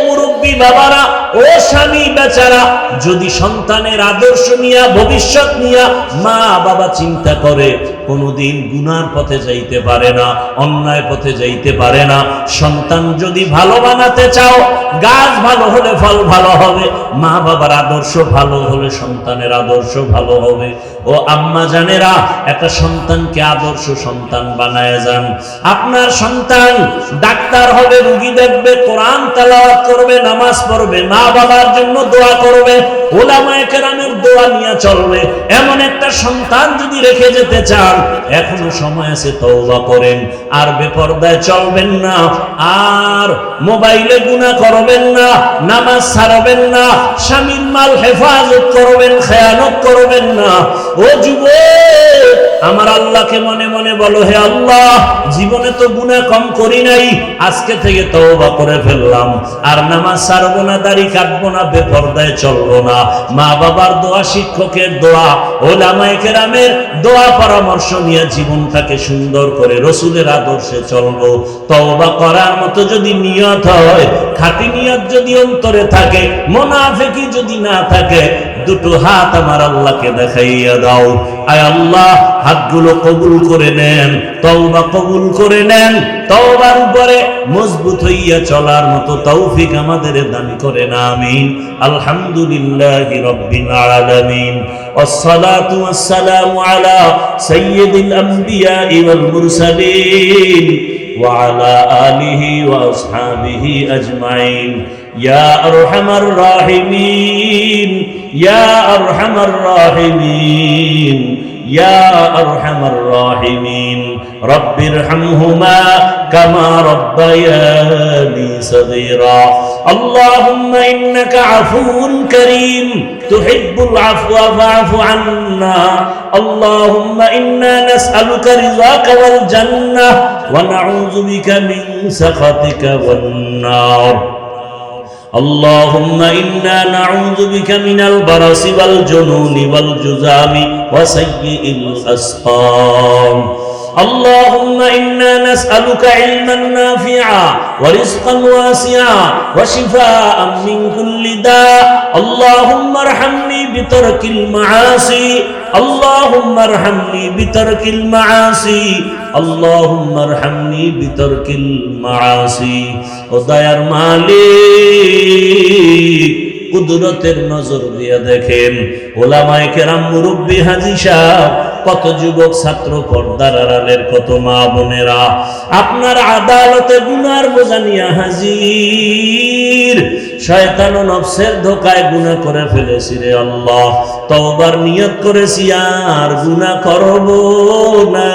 Speaker 1: মুরব্বী বাবারা, ও স্বামী বেচারা, যদি সন্তানের আদর্শ নিয়া, ভবিষ্যৎ নিয়া মা বাবা চিন্তা করে, কোনোদিন গুনার পথে যাইতে পারে না, অন্যায় পথে যাইতে পারে না। সন্তান যদি ভালো বানাতে চাও, গাছ ভালো হলে ফল ভালো হবে, মা বাবার আদর্শ ভালো হলে সন্তানের আদর্শ ভালো হবে। ও আম্মা জানেরা, একটা সন্তানকে আদর্শ সন্তান বানায় যান। আপনার সন্তান ডাক্তার হবে, রোগী দেখবে, কোরআন তেলাওয়াত করবে, নামাজ পড়বে, মা বাবার জন্য দোয়া করবে, ওলামায়ে কেরামের দোয়া নিয়ে চলবে। এমন একটা সন্তান যদি রেখে যেতে চান, এখনো সময় আছে, তওবা করেন। আর বেপরদায় চলবেন না, আর মোবাইলে গুনাহ করবেন না, নামাজ ছাড়বেন না, স্বামীর মাল হেফাজত করবেন, খেয়ানত করবেন না। ও যুবক, আমার আল্লাহকে মনে মনে বলো, হে আল্লাহ, জীবনে তো গুনাহ কম করি নাই, আজকে থেকে তওবা করে ফেললাম। আর নামাজ ছাড়বো না, দাড়ি কাটবো না, বেপরদায় চলবো না। মা বাবার দোয়া, শিক্ষকের দোয়া, ওলামায়ে কেরামের দোয়া পরামর্শ নিয়ে জীবনটাকে সুন্দর করে রাসূলের আদর্শে চলবো। তওবা করার মতো যদি নিয়ত হয়, খাঁটি নিয়ত যদি অন্তরে থাকে, মুনাফিকি যদি না থাকে, দুটো হাত আমার আল্লাহকে দেখাইয়া দাও। আয় আল্লাহ, হাতগুলো কবুল করে নেন, তওবা কবুল করে নেন। তওবার উপরে মজবুত হইয়া চলার মতো তৌফিক আমাদের দান করেন, আমিন। আলহামদুলিল্লাহি রাব্বিল আলামিন, ওয়াসসালাতু ওয়াসসালামু আলা সাইয়্যিদিল আমবিয়া ওয়াল মুরসালিন ওয়া আলা আলিহি ওয়া আসহাবিহি আজমাইন। ইয়া আরহামার রাহিমিন, ইয়া আরহামার রাহিমিন, ইয়া আরহামার রাহিমিন। রব্বিরহামহুমা কামা রব্বায়ানি সগীরা। আল্লাহুম্মা ইন্নাকা আফুউন কারীম তুহিব্বুল আফওয়া ফা'ফু আন্না। আল্লাহুম্মা ইন্না নাসআলুকা রিযাকা ওয়াল জান্নাহ ওয়া নাউযু বিকা মিন সাখাতিকা ওয়ান নার। اللهم إنا نعوذ بك من البرص والجنون والجذام وسيء الأسقام. اللهم إنا نسألك علما نافعا ورزقا واسعا وشفاء من كل داء. اللهم ارحمني بترك المعاصي، اللهم ارحمني بترك المعاصي، اللهم ارحمني بترك المعاصي. ও দয়ার মালিক, কুদরতের নজর দিয়ে দেখেন, ওলামায়ে কেরাম, মুরব্বী, হাজী সাহেব, কত যুবক ছাত্র, পর্দার আড়ালের কত মা বোনেরা আপনার আদালতে গুনার বোঝা নিয়ে হাজির। শয়তান ও নফসের ধোকায় গুনাহ করে ফেলেছি রে আল্লাহ, তওবার নিয়ত করেছি আর গুনাহ করব না,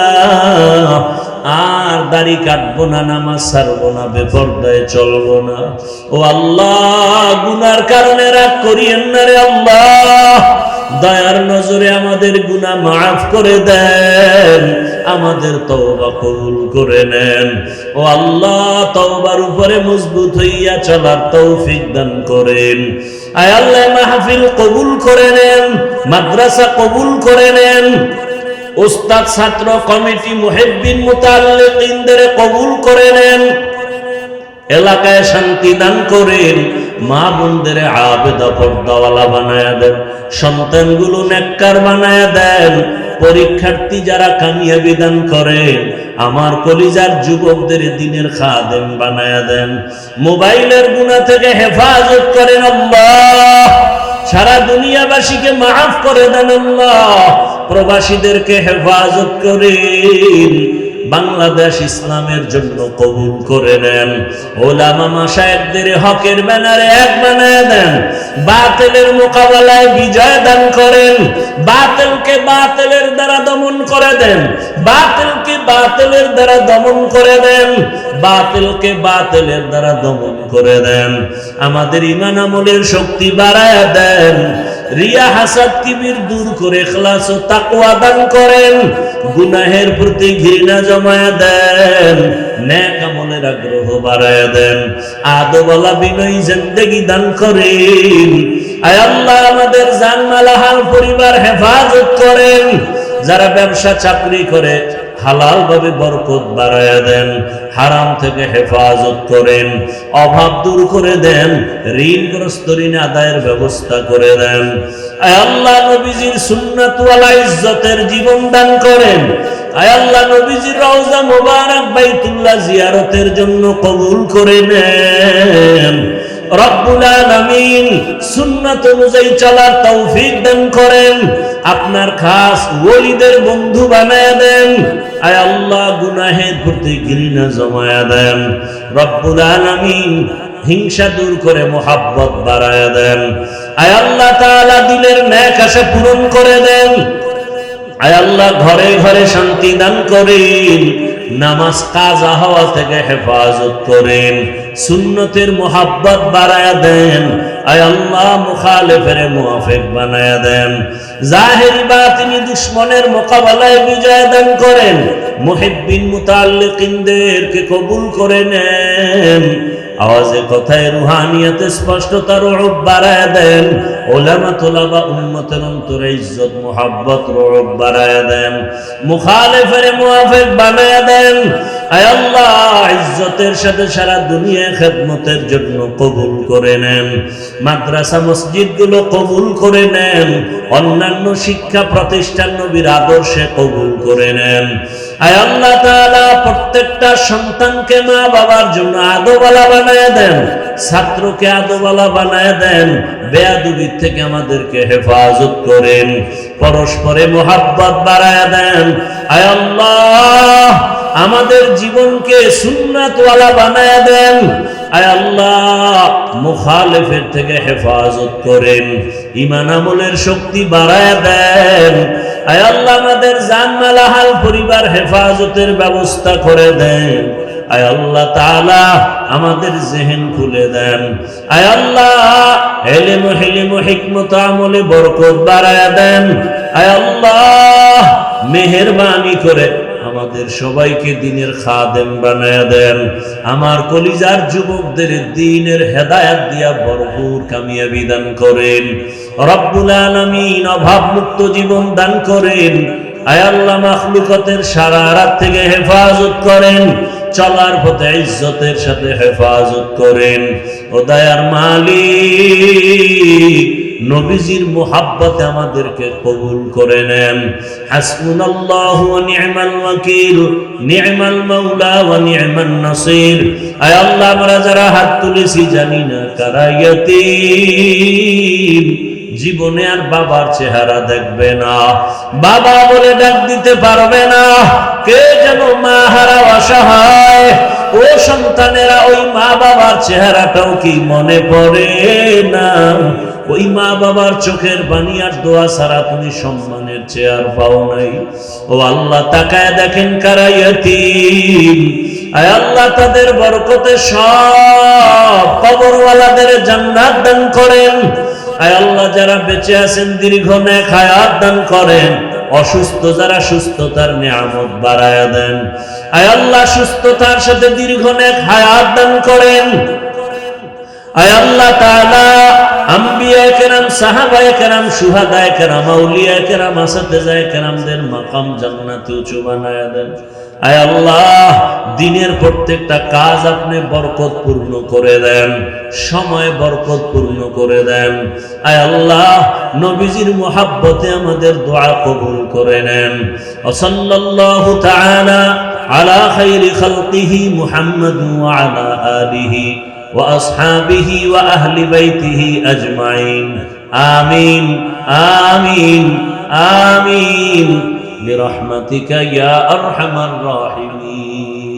Speaker 1: আর দাড়ি কাটবো না, নামাজ ছাড়বো না, বেপরদায় চলবো না। ও আল্লাহ, গুনার কারণে রাগ করিয়েন না রে আল্লাহ, দয়ার নজরে আমাদের গুনাহ মাফ করে দেন, আমাদের তওবা কবুল করে নেন। ও আল্লাহ, তওবার উপরে মজবুত হইয়া চলার তৌফিক দান করেন। আয় আল্লাহ, মাহফিল কবুল করে নেন, মাদ্রাসা কবুল করে নেন, উস্তাদ, ছাত্র, কমিটি, মুহিব্বিন, মুতাআল্লিকিনদের কবুল করে নেন। এলাকায় শান্তি দান করেন, মা বোনদের আবেদা পর্দাওয়ালা বানায়া দেন, সন্তানগুলো নেককার বানায়া দেন, পরীক্ষার্থী যারা কামিয়াবি দান করেন, আমার কলিজার যুবকদের দ্বীনের খাদেম বানায়া দেন। মোবাইলের গুনাহ থেকে হেফাজত করেন আল্লাহ, সারা দুনিয়াবাসীকে মাফ করে দেন আল্লাহ, প্রবাসীদেরকে হেফাজত করেন, বাংলাদেশ ইসলামের জন্য কবুল করে নেন। ওলামা মাশায়েখদের হকের ব্যানারে এক বানায় দেন, বাতিলের মোকাবেলায় বিজয় দান করেন, বাতিলকে বাতিলের দ্বারা দমন করে দেন, বাতিলকে বাতিলের দ্বারা দমন করে দেন, বাতিলকে বাতিলের দ্বারা দমন করে দেন। আমাদের ঈমান আমলের শক্তি বাড়ায়া দেন। রিয়া হাসাদ কিবির দূর করে ইখলাস ও তাকওয়া দান করেন, গুনাহের প্রতি ঘৃণা জমায়া দেন, নেক আমলের আগ্রহ বাড়ায়া দেন, আদবওয়ালা বিনয়ী জিন্দেগি দান করেন। আয় আল্লাহ আমাদের জান মাল হাল পরিবার হেফাজত করেন, যারা ব্যবসা চাকরি করে হালাল ভাবে বরকত বাড়ায়া দেন, হারাম থেকে হেফাজত করেন, অভাব দূর করে দেন, ঋণগ্রস্ত ঋণ আদায়ের ব্যবস্থা করে দেন। আয় আল্লাহ নবীজির সুন্নাত ওয়ালা ইজ্জতের জীবন দান করেন। আয় আল্লাহ নবীজির রওজা মুবারক বাইতুল্লাহ জিয়ারতের জন্য কবুল করে নেন। রব্বুল আলামিন সুন্নাত অনুযায়ী চলার তৌফিক দান করেন, আপনার খাস ওলিদের বন্ধু বানায়া দেন। আয় আল্লাহ গুনাহের প্রতি ঘৃণা জমায়া দেন। রব্বুল আলামিন হিংসা দূর করে মোহাব্বত বাড়ায়া দেন। আয় আল্লাহ তাআলা দিলের নেক আশা পূরণ করে দেন। আয় আল্লাহ ঘরে ঘরে শান্তি দান করেন, নামাজ কাজা হওয়া থেকে হেফাজত করেন, সুন্নতের মোহাব্বত বাড়ায়া দেন। আয় আল্লাহ মুখালিফের মুওয়াফিক বানায়া দেন, জাহিরি বাতিনি দুশমনের মোকাবেলায় বিজয় দান করেন, মুহিব্বিন মুতাআল্লিকিনদেরকে কবুল করে নেন। আওয়াজে কথায় রুহানিয়াতে স্পষ্টতা রূপ বাড়ায়া দেন, উলামা তুলাবা উম্মতের অন্তরে ইজ্জত মুহাব্বত রূপ বাড়ায়া দেন, মুখালিফের মুওয়াফিক বানায়া দেন। আয় আল্লাহ ইজ্জতের সাথে সারা দুনিয়া খেদমতের জন্য কবুল করে নেন, মাদ্রাসা মসজিদগুলো কবুল করে নেন, অন্যান্য শিক্ষা প্রতিষ্ঠান নবীর আদর্শে কবুল করে নেন। আয় আল্লাহ তাআলা প্রত্যেকটা সন্তানকে মা বাবার জন্য আদবওয়ালা বানায় দেন, ছাত্রকে আদবওয়ালা বানায় দেন, বেয়াদবির থেকে আমাদেরকে হেফাজত করেন, পরস্পরে মোহাব্বত বাড়ায় দেন। আয় আল্লাহ আমাদের জীবনকে সুন্নাতওয়ালা বানায় দেন। আয় আল্লাহ মুখালিফের থেকে হেফাজত করেন, ঈমান আমলের শক্তি বাড়ায় দেন। আয় আল্লাহ আমাদের জান মাল হাল পরিবার হেফাজতের ব্যবস্থা করে দেন। আয় আল্লাহ তাআলা আমাদের জেহেন খুলে দেন। আয় আল্লাহ ইলম হিলম হিকমত আমলে বরকত বাড়ায়া দেন। আয় আল্লাহ মেহেরবানি করে আমাদের সবাইকে দ্বীনের খাদেম বানায়া দেন। আমার কলিজার যুবকদের দ্বীনের হেদায়েত দিয়া ভরপুর কামিয়াবি দান করেন। রব্বুল আলামিন অভাব মুক্ত জীবন দান করেন। আয় আল্লাহ মাখলুকাতের শারারাত থেকে হেফাজত করেন, চলার পথে ইজ্জতের সাথে হেফাজত করেন। ও দয়ার মালিক নবীজির মুহাব্বতে আমাদেরকে কবুল করে নেন। হাসবুনাল্লাহু ওয়া নি'মাল ওয়াকিল, নি'মাল মাওলা ওয়া নি'মান নাসির। আয় আল্লাহ আমরা যারা হাত তুলেছি জানি না কারা ইয়াতীম, জীবনে আর বাবার চেহারা দেখবে না, বাবা বলে ডাক দিতে পারবে না, কে যেন মা হারা অসহায়। ও সন্তানেরা ওই মা বাবার চেহারাটাও কি মনে পড়ে না? ওই মা বাবার চোখের পানি আর দোয়া ছাড়া তুমি সম্মানের চেয়ার পাও নাই। ও আল্লাহ তাকায় দেখেন কারা ইয়াতীম। আয় আল্লাহ তাদের বরকতে সব কবরওয়ালাদের জান্নাত দান করেন। আয় আল্লাহ যারা বেঁচে আছেন দীর্ঘ নেক হায়াত দান করেন, অসুস্থ যারা সুস্থতার নিয়ামত বাড়ায়া দেন। আয় আল্লাহ সুস্থতার সাথে দীর্ঘ নেক হায়াত দান করেন। আয় আল্লাহ তাআলা আম্বিয়ায়ে কেরাম, সাহাবায়ে কেরাম, শুহাদায়ে কেরাম, আউলিয়ায়ে কেরাম, আসাতেজায়ে কেরামদের মাকাম জান্নাতে উঁচু বানায়া দেন। আয় আল্লাহ দিনের প্রত্যেকটা কাজ আপনি বরকতপূর্ণ করে দেন, সময় বরকতপূর্ণ করে দেন। আয় আল্লাহ নবীজির মুহাব্বতে আমাদের দোয়া কবুল করে নেন। সাল্লাল্লাহু তাআলা আলা খায়রি খালকিহি মুহাম্মাদ ওয়া আলা আলিহি ওয়া আসহাবিহি ওয়া আহলি বাইতিহি আজমাইন। আমিন আমিন আমিন বিরহমাতিকা ইয়া আরহামার রাহিমিন।